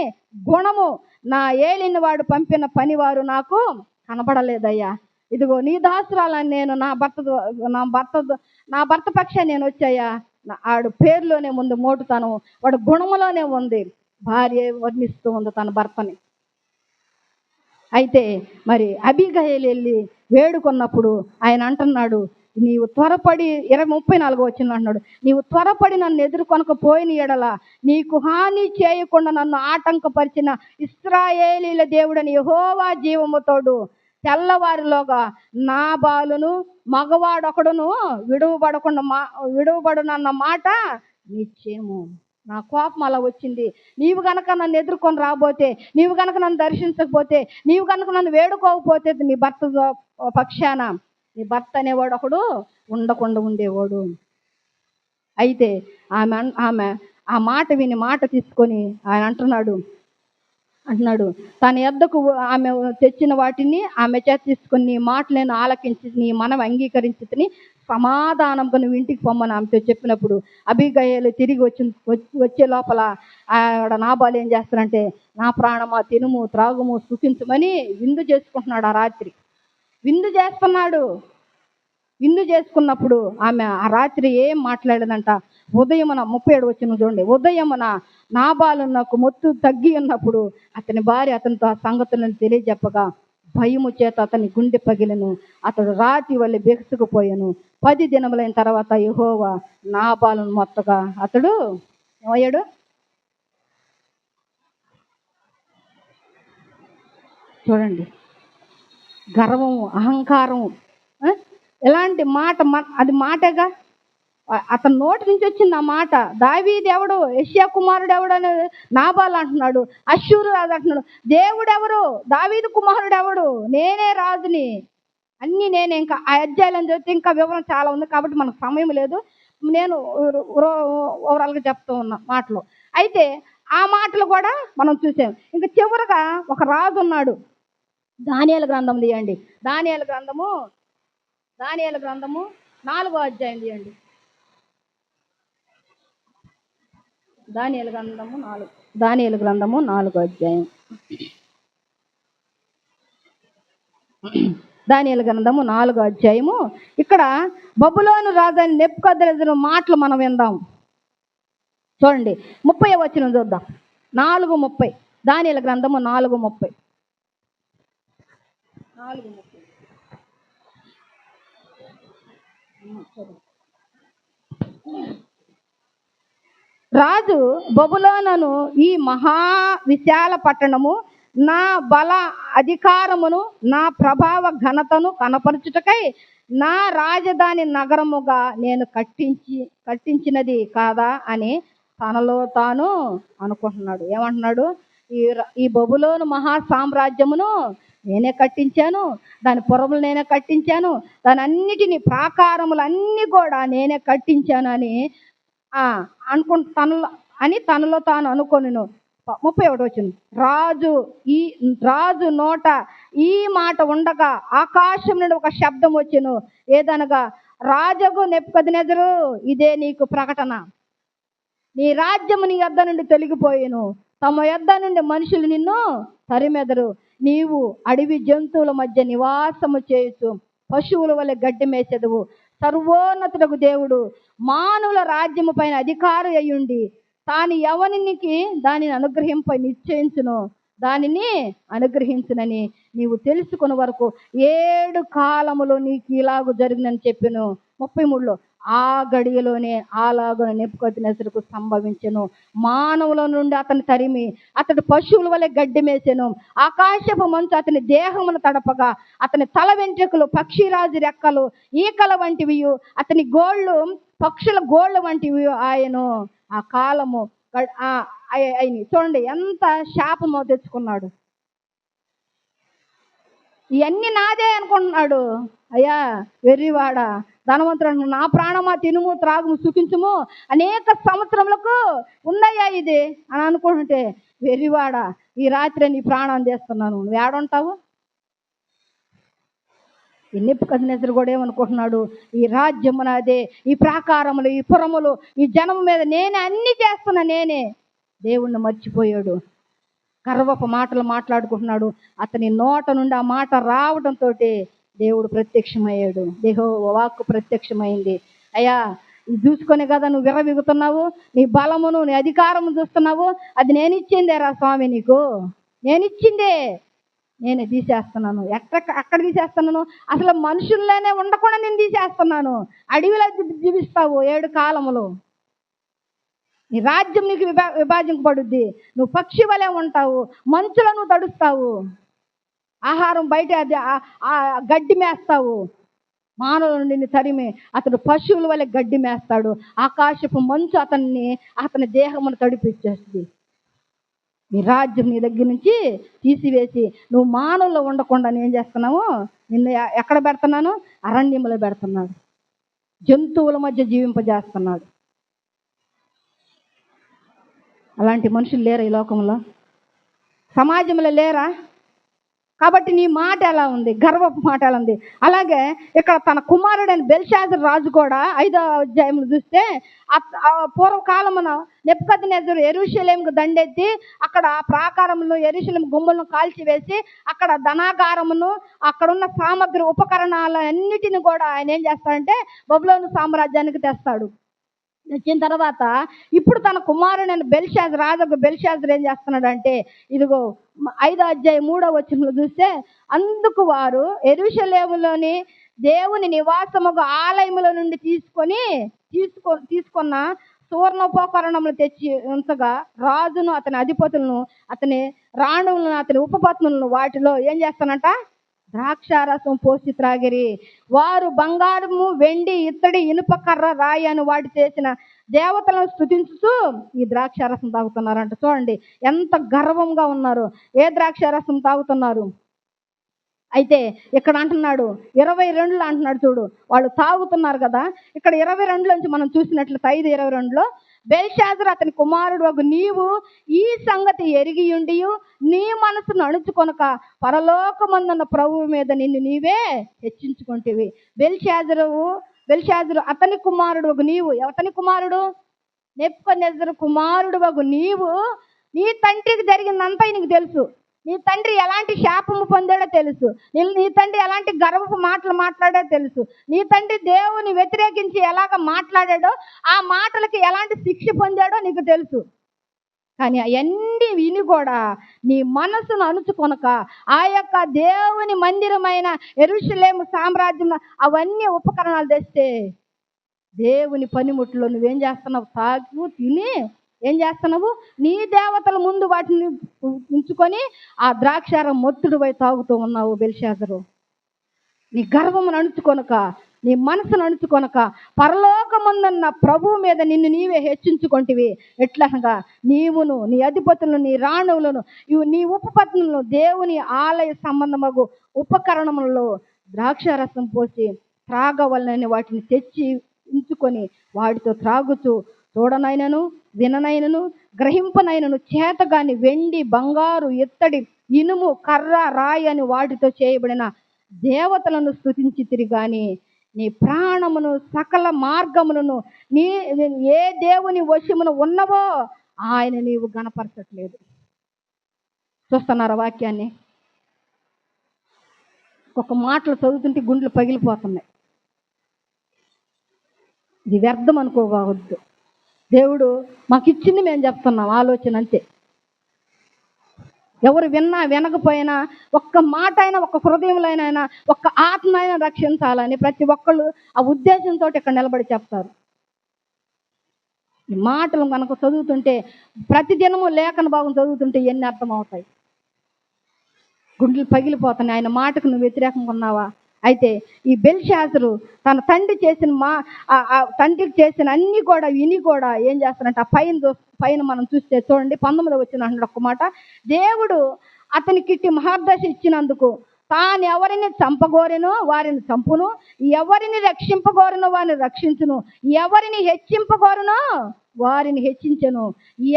గుణము. నా ఏలిన వాడు పంపిన పనివారు నాకు కనబడలేదయ్యా. ఇదిగో నీ దాసురాలని నేను నా భర్త పక్షాన్ని నేను వచ్చాయా. ఆడు పేరులోనే ఉంది మోటుతనం, వాడు గుణములోనే ఉంది. భార్య వర్ణిస్తూ ఉంది తన భర్తని. అయితే మరి అబీగయలు వెళ్ళి వేడుకున్నప్పుడు ఆయన అంటున్నాడు, నీవు త్వరపడి 34వ వచనం అంటున్నాడు, నీవు త్వరపడి నన్ను ఎదుర్కొనకపోయిన ఎడల నీకు హాని చేయకుండా నన్ను ఆటంకపరిచిన ఇశ్రాయేలీల దేవుడని యెహోవా జీవముతోడు తెల్లవారిలోగా నాబాలును మగవాడొకడును విడువబడునన్న మాట నిశ్చయము. నా కోపం అలా వచ్చింది. నీవు గనక నన్ను ఎదుర్కొని రాబోతే, నీవు గనక నన్ను దర్శించకపోతే, నీవు గనక నన్ను వేడుకోకపోతే నీ భర్త పక్షాన నీ భర్త అనేవాడు ఒకడు ఉండకుండా ఉండేవాడు. అయితే ఆమె ఆ మాట విని మాట తీసుకొని ఆయన అంటున్నాడు తన యొద్దకు ఆమె తెచ్చిన వాటిని ఆమె చేత తీసుకొని నీ మాట నేను ఆలకించి నీ మనం అంగీకరించి సమాధానంగా నువ్వు ఇంటికి పొమ్మని ఆమెతో చెప్పినప్పుడు అబీగయలు తిరిగి వచ్చే లోపల ఆడ నాబాలు ఏం చేస్తారంటే, నా ప్రాణమా తినుము త్రాగుము సుఖించమని విందు చేసుకుంటున్నాడు. ఆ రాత్రి విందు చేస్తున్నాడు. విందు చేసుకున్నప్పుడు ఆమె ఆ రాత్రి ఏం మాట్లాడదంట. ఉదయమున 37 వచనం చూడండి. ఉదయమున నాబాలు నాకు మొత్తు తగ్గి ఉన్నప్పుడు అతని భార్య అతనితో ఆ సంగతులను తెలియజెప్పగా భయము చేత అతని గుండె పగిలను, అతడు రాతి వల్ల బెగుసుకుపోయాను. 10 దినములైన తర్వాత యెహోవా నాబాలును మొత్తగా అతడు ఏమయ్యాడు? చూడండి, గర్వము, అహంకారము. ఎలాంటి మాట, అది మాటగా అతని నోటి నుంచి వచ్చింది ఆ మాట. దావీదు ఎవడు, యెషయా కుమారుడు ఎవడు అని నాబాలు అంటున్నాడు, అష్షూరు రాజు అంటున్నాడు. దేవుడు ఎవరు? దావీదు కుమారుడు ఎవడు? నేనే రాజుని, అన్నీ నేనే. ఇంకా ఆ అధ్యాయాలను చదివితే ఇంకా వివరం చాలా ఉంది, కాబట్టి మనకు సమయం లేదు. నేను ఓవరాల్గా చెప్తూ ఉన్నా మాటలు. అయితే ఆ మాటలు కూడా మనం చూసాం. ఇంకా చివరగా ఒక రాజు ఉన్నాడు. దానియేలు గ్రంథం తీయండి. దానియేలు గ్రంథము 4వ అధ్యాయం తీయండి. దానియేలు గ్రంథము 4వ అధ్యాయం. దానియేలు గ్రంథము 4వ అధ్యాయము. ఇక్కడ బబులోను రాజు నెబుకద్నెజరు మాటలు మనం విందాం. చూడండి, 30వ వచనం చూద్దాం. 4:30. దానియేలు గ్రంథము 4:30. రాజు బబులోనును, ఈ మహా విశాల పట్టణము నా బల అధికారమును నా ప్రభావ ఘనతను కనపరచుటకై నా రాజధాని నగరముగా నేను కట్టించినది కాదా అని తనలో తాను అనుకుంటున్నాడు. ఏమంటున్నాడు? ఈ బబులోను మహా సామ్రాజ్యమును నేనే కట్టించాను, దాని పురములు నేనే కట్టించాను, దాని అన్నిటినీ ప్రాకారములన్నీ కూడా నేనే కట్టించాను అని తనలో తాను అనుకొనిను. 31 వచనం. రాజు నోట ఈ మాట ఉండగా ఆకాశం నుండి ఒక శబ్దం వచ్చెను. ఏదనగా, రాజగు నెబుకద్నెజరు, ఇదే నీకు ప్రకటన. నీ రాజ్యము నీ యొద్ద నుండి తొలగిపోయేను, తమ యొద్ద నుండి మనుషులు నిన్ను తరిమెదరు. నీవు అడవి జంతువుల మధ్య నివాసము చేయొచ్చు, పశువుల వలె గడ్డి మేసెదవు. సర్వోన్నతుడగు దేవుడు మానవుల రాజ్యము పైన అధికారి అయ్యుండి తాను ఎవనికి దానిని అనుగ్రహించునని నీవు తెలుసుకున్న వరకు 7 కాలములు నీకు ఇలాగూ జరిగినని చెప్పెను. 33లో, ఆ గడియలోనే అలాగున నెబుకద్నెజరుకు సంభవించెను. మానవుల నుండి అతని తరిమి అతడు పశువుల వలె గడ్డి మేసెను. ఆకాశపు మంచు అతని దేహమును తడపగా అతని తల వెంట్రుకలు పక్షిరాజు రెక్కలు ఈకల వంటివి, అతని గోళ్ళు పక్షుల గోళ్ళ వంటివి ఆయను. ఆ కాలము అయిన. చూడండి ఎంత శాపమో తెచ్చుకున్నాడు. ఇవన్నీ నాదే అనుకుంటున్నాడు. అయ్యా వెర్రివాడ, ధనవంతుడు, నా ప్రాణమా తినుము త్రాగుము సుఖించుము, అనేక సంవత్సరములకు ఉందయ్యా ఇది అని అనుకుంటుంటే, వెర్రివాడ, ఈ రాత్రి నీ ప్రాణం చేస్తున్నాను, నువ్వు ఏడుంటావు? ఈ నెబుకద్నెజరు కూడా ఏమనుకుంటున్నాడు? ఈ రాజ్యము నాదే, ఈ ప్రాకారములు, ఈ పురములు, ఈ జనము మీద నేనే అన్ని చేస్తున్నా, నేనే. దేవుణ్ణి మర్చిపోయాడు, గర్వపు మాటలు మాట్లాడుకుంటున్నాడు. అతని నోట నుండి ఆ మాట రావడంతో దేవుడు ప్రత్యక్షమయ్యాడు. యెహోవా వాక్కు ప్రత్యక్షమైంది. అయ్యా, ఇది చూసుకొని కదా నువ్వు విర్రవీగుతున్నావు, నీ బలమును నీ అధికారము చూస్తున్నావు, అది నేను ఇచ్చిందేరా స్వామి, నీకు నేనిచ్చిందే, నేనే తీసేస్తున్నాను. ఎక్కడ తీసేస్తున్నాను? అసలు మనుషుల్లోనే ఉండకుండా నేను తీసేస్తున్నాను. అడవిలో జీవిస్తావు 7 కాలములు, నీ రాజ్యం నీకు విభాజింపబడుద్ది, నువ్వు పక్షి వలె ఉంటావు, మంచులో నువ్వు తడుస్తావు, ఆహారం బయట గడ్డి మేస్తావు. మానవుల నుండి తరిమి అతడు పశువుల వలె గడ్డి మేస్తాడు. ఆకాశపు మంచు అతని దేహమును తడిపిచ్చేస్తుంది. నీ రాజ్యం నీ దగ్గర నుంచి తీసివేసి నువ్వు మానవుల్లో ఉండకుండా నేను చేస్తున్నావు, నిన్ను ఎక్కడ పెడుతున్నాను? అరణ్యంలో పెడుతున్నాడు, జంతువుల మధ్య జీవింపజేస్తున్నాడు. అలాంటి మనుషులు లేరా ఈ లోకంలో? సమాజంలో లేరా? కాబట్టి నీ మాట ఎలా ఉంది? గర్వపు మాట ఎలా ఉంది? అలాగే ఇక్కడ తన కుమారుడైన బెల్షాజరు రాజు కూడా 5వ అధ్యాయంలో చూస్తే, పూర్వకాలమున నెబుకద్నెజరు యెరూషలేముకు దండెత్తి అక్కడ ప్రాకారములను, యెరూషలేము గుమ్మలను కాల్చివేసి అక్కడ ధనాగారమును, అక్కడున్న సామగ్రి ఉపకరణాలు అన్నిటిని కూడా ఆయన ఏం చేస్తాడంటే బబులోను సామ్రాజ్యానికి తెస్తాడు. తెచ్చిన తర్వాత ఇప్పుడు తన కుమారుడైన బెల్షాజర్ రాజు బెల్షాజర్ ఏం చేస్తున్నాడంటే, ఇదిగో 5 అధ్యాయం 3 వచనంలో చూస్తే, అందుకు వారు యెరూషలేములోని దేవుని నివాసముగా ఆలయముల నుండి తీసుకున్న సువర్ణోపకరణములు తెచ్చి ఉంచగా, రాజును అతని అధిపతులను అతని రాణులను అతని ఉపపత్నులను వాటిలో ఏం చేస్తానంట, ద్రాక్షారసం పోసి త్రాగిరి. వారు బంగారము, వెండి, ఇత్తడి, ఇనుప కర్ర, రాయి అని వాటి చేసిన దేవతలను స్తుతించుతూ ఈ ద్రాక్షారసం తాగుతున్నారంట. చూడండి ఎంత గర్వంగా ఉన్నారు. ఏ ద్రాక్షారసం తాగుతున్నారు? అయితే ఇక్కడ అంటున్నాడు 22లో అంటున్నాడు చూడు, వాళ్ళు తాగుతున్నారు కదా. ఇక్కడ 22లోంచి మనం చూసినట్లయితే 5:22లో, బెల్షాజరు అతని కుమారుడు వగు నీవు ఈ సంగతి ఎరిగియుండి నీ మనసును అణుచుకొనక పరలోకమందున్న ప్రభువు మీద నిన్ను నీవే హెచ్చించుకుంటేవి. బెల్షాజరు అతని కుమారుడు వగు నీవు, అతని కుమారుడు నెబుకద్నెజరు కుమారుడు వగు నీవు, నీ తండ్రికి జరిగిందంతా నీకు తెలుసు. నీ తండ్రి ఎలాంటి శాపము పొందాడో తెలుసు. నీ తండ్రి ఎలాంటి గర్వపు మాటలు మాట్లాడాడో తెలుసు. నీ తండ్రి దేవుని వ్యతిరేకించి ఎలాగ మాట్లాడాడో, ఆ మాటలకి ఎలాంటి శిక్ష పొందాడో నీకు తెలుసు. కానీ అవన్నీ విని కూడా నీ మనసును అణుచుకొనక ఆ యొక్క దేవుని మందిరమైన యెరూషలేము సామ్రాజ్యం అవన్నీ ఉపకరణాలు తెస్తే దేవుని పనిముట్లు నువ్వేం చేస్తున్నావు? తాగు తిని ఏం చేస్తున్నావు? నీ దేవతల ముందు వాటిని ఉంచుకొని ఆ ద్రాక్షారం మొత్తుడు పోయి తాగుతూ ఉన్నావు బెల్షాజరు. నీ గర్వమును అణుచుకొనక, నీ మనసును అణుచుకొనక పరలోకమందున్న ప్రభువు మీద నిన్ను నీవే హెచ్చించుకొంటివి. ఎట్లనగా నీవును, నీ అధిపతులను, నీ రాణువులను, నీ ఉపపత్నులను దేవుని ఆలయ సంబంధమగు ఉపకరణములలో ద్రాక్షారసం పోసి త్రాగవలనని వాటిని తెచ్చి ఉంచుకొని వాటితో త్రాగుచు చూడనైనను, విననైనను, గ్రహింపనైనను చేతగాని వెండి, బంగారు, ఇత్తడి, ఇనుము, కర్ర, రాయి అని వాటితో చేయబడిన దేవతలను స్తుతించితిరి గాని నీ ప్రాణమును సకల మార్గములను ఏ దేవుని వశమున ఉన్నవో ఆయన నీవు గణపరచట్లేదు. చూస్తున్నారా వాక్యాన్ని? ఒక మాటలు చదువుతుంటే గుండెలు పగిలిపోతున్నాయి. ఇది వ్యర్థం అనుకోవద్దు. దేవుడు మాకు ఇచ్చింది మేము చెప్తున్నాం, ఆలోచన అంతే. ఎవరు విన్నా వినకపోయినా ఒక్క మాట అయినా, ఒక్క హృదయంలో అయినా, ఒక్క ఆత్మ అయినా రక్షించాలని ప్రతి ఒక్కళ్ళు ఆ ఉద్దేశంతో ఇక్కడ నిలబడి చెప్తారు. ఈ మాటలు కనుక చదువుతుంటే, ప్రతిదినము లేఖన భాగం చదువుతుంటే ఎన్ని అర్థమవుతాయి? గుండెలు పగిలిపోతున్నాయి. ఆయన మాటకు నువ్వు వ్యతిరేకంగా ఉన్నావా? అయితే ఈ బెల్షాజరు తన తండ్రి చేసిన తండ్రికి చేసిన అన్ని కూడా విని కూడా ఏం చేస్తారంటే, ఆ పైన మనం చూస్తే చూడండి 19 వచ్చిన ఒక్క మాట, దేవుడు అతనికి ఇట్టి మహర్దశ ఇచ్చినందుకు తాను ఎవరిని చంపగోరెనో వారిని చంపును, ఎవరిని రక్షింపగోరెనో వారిని రక్షించును, ఎవరిని హెచ్చింపగోరెనో వారిని హెచ్చించెను,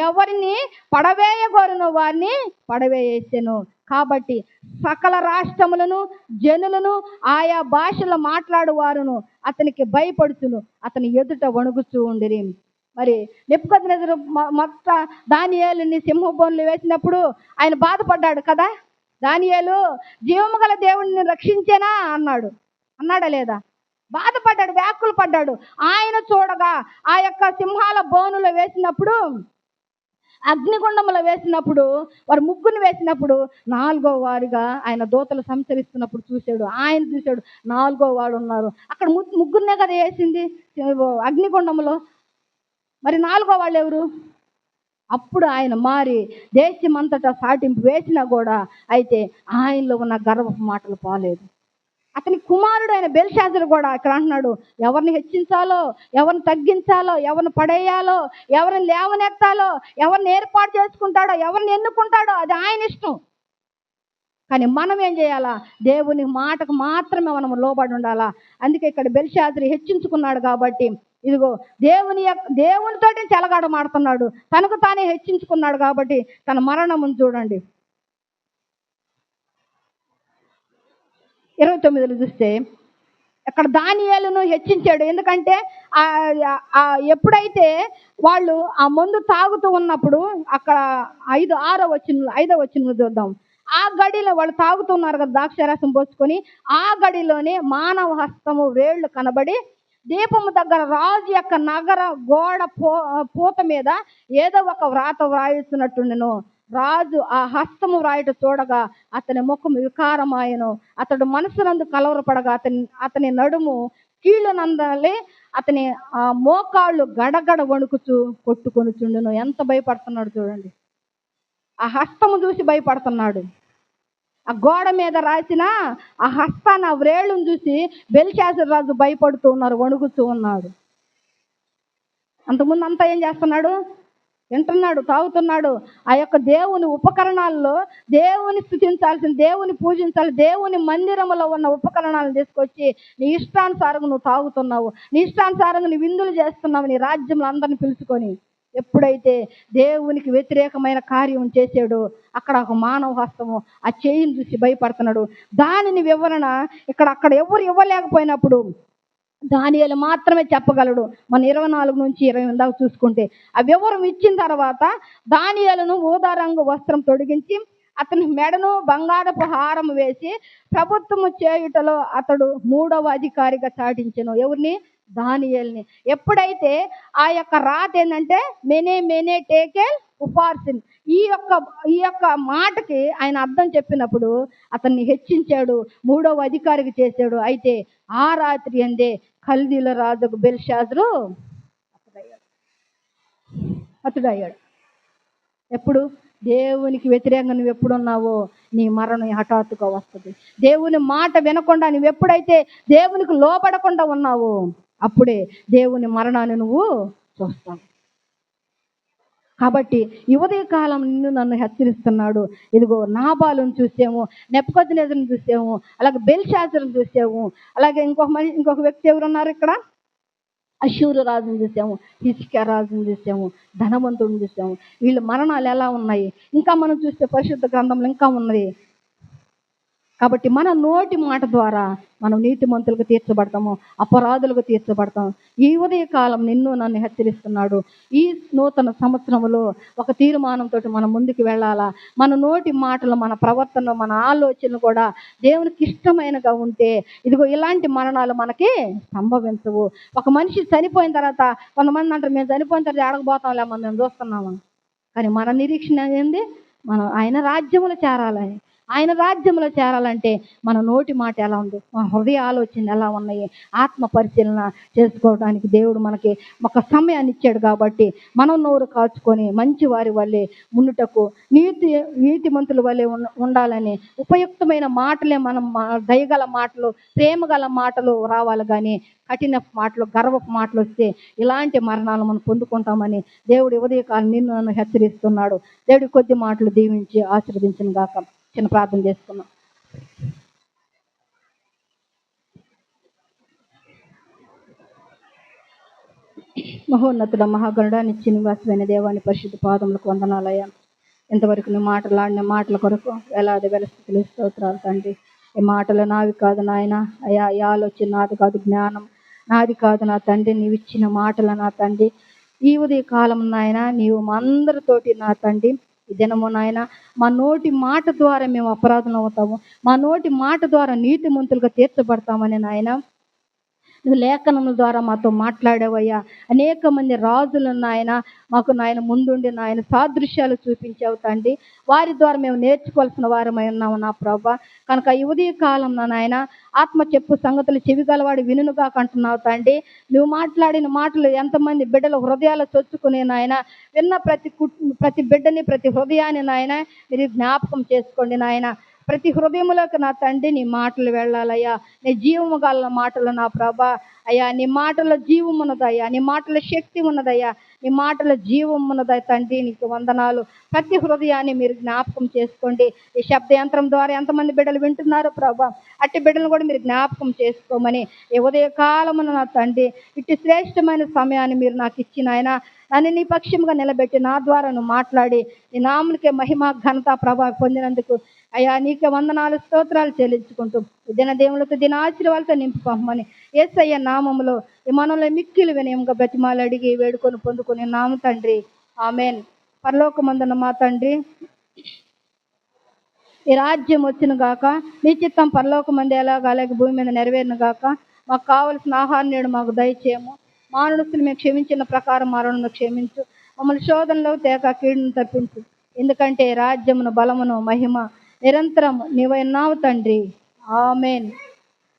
ఎవరిని పడవేయగోరెనో వారిని పడవేసేను. కాబట్టి సకల రాష్ట్రములను, జనులను, ఆయా భాషలు మాట్లాడు వారును అతనికి భయపడుచును, అతని ఎదుట వణుకుచూ ఉండిరి. మరి నెబుకద్నెజరు దానియేలుని సింహబోనులు వేసినప్పుడు ఆయన బాధపడ్డాడు కదా. దానియేలు జీవము గల దేవుడిని రక్షించేనా అన్నాడా లేదా? బాధపడ్డాడు, వ్యాకులు పడ్డాడు. ఆయన చూడగా ఆ యొక్క సింహాల బోనులో వేసినప్పుడు, అగ్నిగుండంలో వేసినప్పుడు, వారు ముగ్గురు వేసినప్పుడు 4వ వారుగా ఆయన దూతలు సంచరిస్తున్నప్పుడు చూశాడు. ఆయన చూశాడు 4వ వాడు ఉన్నారు అక్కడ. ముగ్గురునే కదా వేసింది అగ్నిగుండంలో, మరి 4వ వాళ్ళు ఎవరు? అప్పుడు ఆయన మారి దేశమంతటా సాటింపు వేసినా కూడా అయితే ఆయనలో ఉన్న గర్వపు మాటలు పోలేదు. అతని కుమారుడు అయిన బెల్షాజరు కూడా ఇక్కడ అంటున్నాడు, ఎవరిని హెచ్చించాలో, ఎవరిని తగ్గించాలో, ఎవరిని పడేయాలో, ఎవరిని లేవనెత్తాలో, ఎవరిని ఏర్పాటు చేసుకుంటాడో, ఎవరిని ఎన్నుకుంటాడో అది ఆయన ఇష్టం. కానీ మనం ఏం చేయాలా? దేవుని మాటకు మాత్రమే మనం లోబడి ఉండాలా. అందుకే ఇక్కడ బెల్షాజరు హెచ్చించుకున్నాడు కాబట్టి, ఇదిగో దేవునితోటి చెలగాడమాడుతున్నాడు, తనకు తానే హెచ్చించుకున్నాడు కాబట్టి తన మరణమును చూడండి. 29లో చూస్తే అక్కడ దానియేలును హెచ్చించాడు. ఎందుకంటే ఎప్పుడైతే వాళ్ళు ఆ మందు తాగుతూ ఉన్నప్పుడు అక్కడ 5వ వచనంలో చూద్దాం. ఆ గడిలో వాళ్ళు తాగుతున్నారు కదా ద్రాక్షారసం పోసుకొని, ఆ గడిలోనే మానవ హస్తము వేళ్ళు కనబడి దీపము దగ్గర రాజు యొక్క నగర గోడ పూత మీద ఏదో ఒక వ్రాత వ్రాయిస్తున్నట్టుండెను. రాజు ఆ హస్తము వ్రాయట చూడగా అతని ముఖం వికారమాయను. అతడు మనసునందు కలవరపడగా అతని నడుము కీళ్ళు నందాలి, అతని ఆ మోకాళ్ళు గడగడ వణుకుచు కొట్టుకొనుచుండును. ఎంత భయపడుతున్నాడు చూడండి. ఆ హస్తము చూసి భయపడుతున్నాడు. ఆ గోడ మీద రాసిన ఆ హస్తాన్ని, ఆ వ్రేళ్ళను చూసి బెల్షాజర్ రాజు భయపడుతూ ఉన్నారు, వణుకుతూ ఉన్నాడు. అంతకుముందు అంతా ఏం చేస్తున్నాడు? వింటున్నాడు, తాగుతున్నాడు. ఆ యొక్క దేవుని ఉపకరణాల్లో దేవుని స్తుతించాల్సిన, దేవుని పూజించాలి, దేవుని మందిరంలో ఉన్న ఉపకరణాలను తీసుకొచ్చి నీ ఇష్టానుసారంగా నువ్వు తాగుతున్నావు, నీ ఇష్టానుసారంగా నీ విందులు చేస్తున్నావు, నీ రాజ్యంలో అందరిని పిలుచుకొని. ఎప్పుడైతే దేవునికి వ్యతిరేకమైన కార్యం చేసాడో అక్కడ ఒక మానవ హస్తము ఆ చేయిని చూసి భయపడుతున్నాడు. దానిని వివరణ అక్కడ ఎవరు ఇవ్వలేకపోయినప్పుడు దానియేలు మాత్రమే చెప్పగలడు. మన 24 నుంచి 28 దాకా చూసుకుంటే ఆ వివరం ఇచ్చిన తర్వాత దానియేలును ఊదా రంగు వస్త్రం తొడిగించి అతని మెడను బంగారపు హారం వేసి ప్రభుత్వము చేయుటలో అతడు 3వ అధికారిగా చాటించెను. ఎవరిని? దానియేలుని. ఎప్పుడైతే ఆ యొక్క రాత ఏంటంటే మెనే టేకెల్ ఉపార్సిన్, ఈ యొక్క మాటకి ఆయన అర్థం చెప్పినప్పుడు అతన్ని హెచ్చించాడు, 3వ అధికారికి చేశాడు. అయితే ఆ రాత్రి అందే కల్దీల రాజుకు బెల్షాజరు అతడయ్యాడు. ఎప్పుడు? దేవునికి వ్యతిరేకంగా నువ్వు ఎప్పుడున్నావో నీ మరణం హఠాత్తుగా వస్తుంది. దేవుని మాట వినకుండా నువ్వు ఎప్పుడైతే దేవునికి లోబడకుండా ఉన్నావో అప్పుడే దేవుని మరణాన్ని నువ్వు చూస్తావు. కాబట్టి ఈ ఉదయ కాలం నిన్ను నన్ను హెచ్చరిస్తున్నాడు. ఇదిగో నాబాలును చూసాము, నెబుకద్నెజరును చూసాము, అలాగే బెల్షాజరును చూసాము, అలాగే ఇంకొక వ్యక్తి ఎవరున్నారు ఇక్కడ? అష్షూరు రాజును చూసాము, హిజ్కియా రాజును చూసాము, ధనవంతుడిని చూసాము. వీళ్ళ మరణాలు ఎలా ఉన్నాయి ఇంకా మనం చూస్తే పరిశుద్ధ గ్రంథంలో ఇంకా ఉన్నది. కాబట్టి మన నోటి మాట ద్వారా మనం నీతిమంతులకు తీర్చబడతాము, అపరాధులకు తీర్చబడతాము. ఈ ఉదయ కాలం నిన్ను నన్ను హెచ్చరిస్తున్నాడు. ఈ నూతన సంవత్సరంలో ఒక తీర్మానంతో మనం ముందుకు వెళ్ళాలా. మన నోటి మాటలు, మన ప్రవర్తన, మన ఆలోచనలు కూడా దేవునికి ఇష్టమైనగా ఉంటే ఇదిగో ఇలాంటి మరణాలు మనకి సంభవించవు. ఒక మనిషి చనిపోయిన తర్వాత కొంతమంది అంటారు, మేము చనిపోయిన తర్వాత ఎడకపోతాంలే, మేము చూస్తున్నాము. కానీ మన నిరీక్షణ ఏంది? మనం ఆయన రాజ్యంలో చేరాలని. ఆయన రాజ్యంలో చేరాలంటే మన నోటి మాట ఎలా ఉంది, మన హృదయ ఆలోచన ఎలా ఉన్నాయి, ఆత్మ పరిశీలన చేసుకోవడానికి దేవుడు మనకి ఒక సమయాన్ని ఇచ్చాడు. కాబట్టి మనం నోరు కాచుకొని మంచి వారి వల్లే ఉండుటకు, నీతిమంతుల వల్లే ఉండాలని ఉపయుక్తమైన మాటలే మనం, దయగల మాటలు, ప్రేమగల మాటలు రావాలి. కానీ కఠిన మాటలు, గర్వపు మాటలు వస్తే ఇలాంటి మరణాలు మనం పొందుకుంటామని దేవుడు ఉదయకాలం నిన్ను నన్ను హెచ్చరిస్తున్నాడు. దేవుడి కొద్ది మాటలు దీవించి ఆశీర్వదించిన గాక. చిన్న ప్రార్థన చేసుకున్నాం. మహోన్నతుడ, మహాగణుడ, నిత్య నివాసమైన దేవాని పరిశుద్ధ పాదములకు వందనాలయ్యా. ఇంతవరకు నువ్వు మాటలాడిన మాటల కొరకు వేలాది స్థితులు స్తోత్రాలు తండ్రి. ఈ మాటలు నావి కాదు నాయన అయ్యా, ఈ ఆలోచన నాది కాదు, జ్ఞానం నాది కాదు నా తండ్రి, నీవు ఇచ్చిన మాటలు నా తండ్రి. ఈ ఉదయ కాలం నాయన నీవు మా అందరితోటి నా తండ్రి ఈ దినము నాయన మా నోటి మాట ద్వారా మేము అపరాధం అవుతాము, మా నోటి మాట ద్వారా నీతిమంతులుగా తీర్చబడతామని నాయన నువ్వు లేఖనముల ద్వారా మాతో మాట్లాడావయ్యా. అనేక మంది రాజులు నాయన మాకు నాయన ముందుండి నాయన సాదృశ్యాలు చూపించావు తండ్రి. వారి ద్వారా మేము నేర్చుకోవాల్సిన వారమై ఉన్నాము నా ప్రభా. కనుక ఈ ఉదయ కాలం నాయన ఆత్మ చెప్పు సంగతులు చెవిగలవాడు వినుగా కంటున్నావు తండ్రి. నువ్వు మాట్లాడిన మాటలు ఎంతమంది బిడ్డల హృదయాలు చొచ్చుకునే నాయన విన్న ప్రతి బిడ్డని, ప్రతి హృదయాన్ని నాయన మీరు జ్ఞాపకం చేసుకోండి నాయన. ప్రతి హృదయములోకి నా తండ్రి నీ మాటలు వెళ్ళాలయ్యా. నీ జీవము గల మాటలు నా ప్రభా అయ్యా. నీ మాటలో జీవం ఉన్నదయ్యా, నీ మాటలో శక్తి ఉన్నదయ్యా, నీ మాటలో జీవం ఉన్నదయ్యా తండ్రి. నీకు వందనాలు. ప్రతి హృదయాన్ని మీరు జ్ఞాపకం చేసుకోండి. ఈ శబ్ద యంత్రం ద్వారా ఎంతమంది బిడ్డలు వింటున్నారు ప్రభా, అట్టి బిడ్డలు కూడా మీరు జ్ఞాపకం చేసుకోమని ఈ ఉదయ కాలమున నా తండ్రి ఇట్టి శ్రేష్టమైన సమయాన్ని మీరు నాకు ఇచ్చిన ఆయన నన్ను నీ పక్షముగా నిలబెట్టి నా ద్వారా నువ్వు మాట్లాడి నీ నామునికే మహిమ ఘనత ప్రభావం పొందినందుకు అయ్యా నీకే వందనాలు స్తోత్రాలు చెల్లించుకుంటూ దిన దేవులతో దిన ఆశీర్వాదాలతో నింపి పంపమని యేసయ్య నామములో ఈ మనలో మిక్కిలి వినయంగా బ్రతిమాలు అడిగి వేడుకొని పొందుకుని నామ తండ్రి, ఆమేన్. పరలోకమందున్న మా తండ్రి, ఈ రాజ్యం వచ్చిన గాక, నీ చిత్తం పరలోకమందు ఎలాగ అలాగే భూమి మీద నెరవేరును గాక. మాకు కావలసిన ఆహారం నేడు మాకు దయచేయము. మానవుస్తులు మేము క్షమించిన ప్రకారం మరణను క్షమించు. మమ్మల్ని శోధనలో తేక కీడును తప్పించు. ఎందుకంటే రాజ్యమును, బలమును, మహిమ నిరంతరం నీవైనావు తండ్రి. ఆమేన్.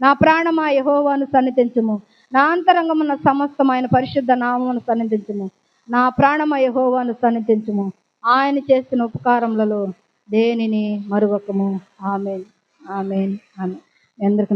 నా ప్రాణమా యెహోవాను సన్నిధించుము, నా అంతరంగమున్న సమస్తమైన పరిశుద్ధ నామమును సన్నిధించుము. నా ప్రాణమా యెహోవాను సన్నిధించుము, ఆయన చేసిన ఉపకారములలో దేనిని మరువకము. ఆమేన్. ఆమేన్. ఆమేన్. మీ అందరికీ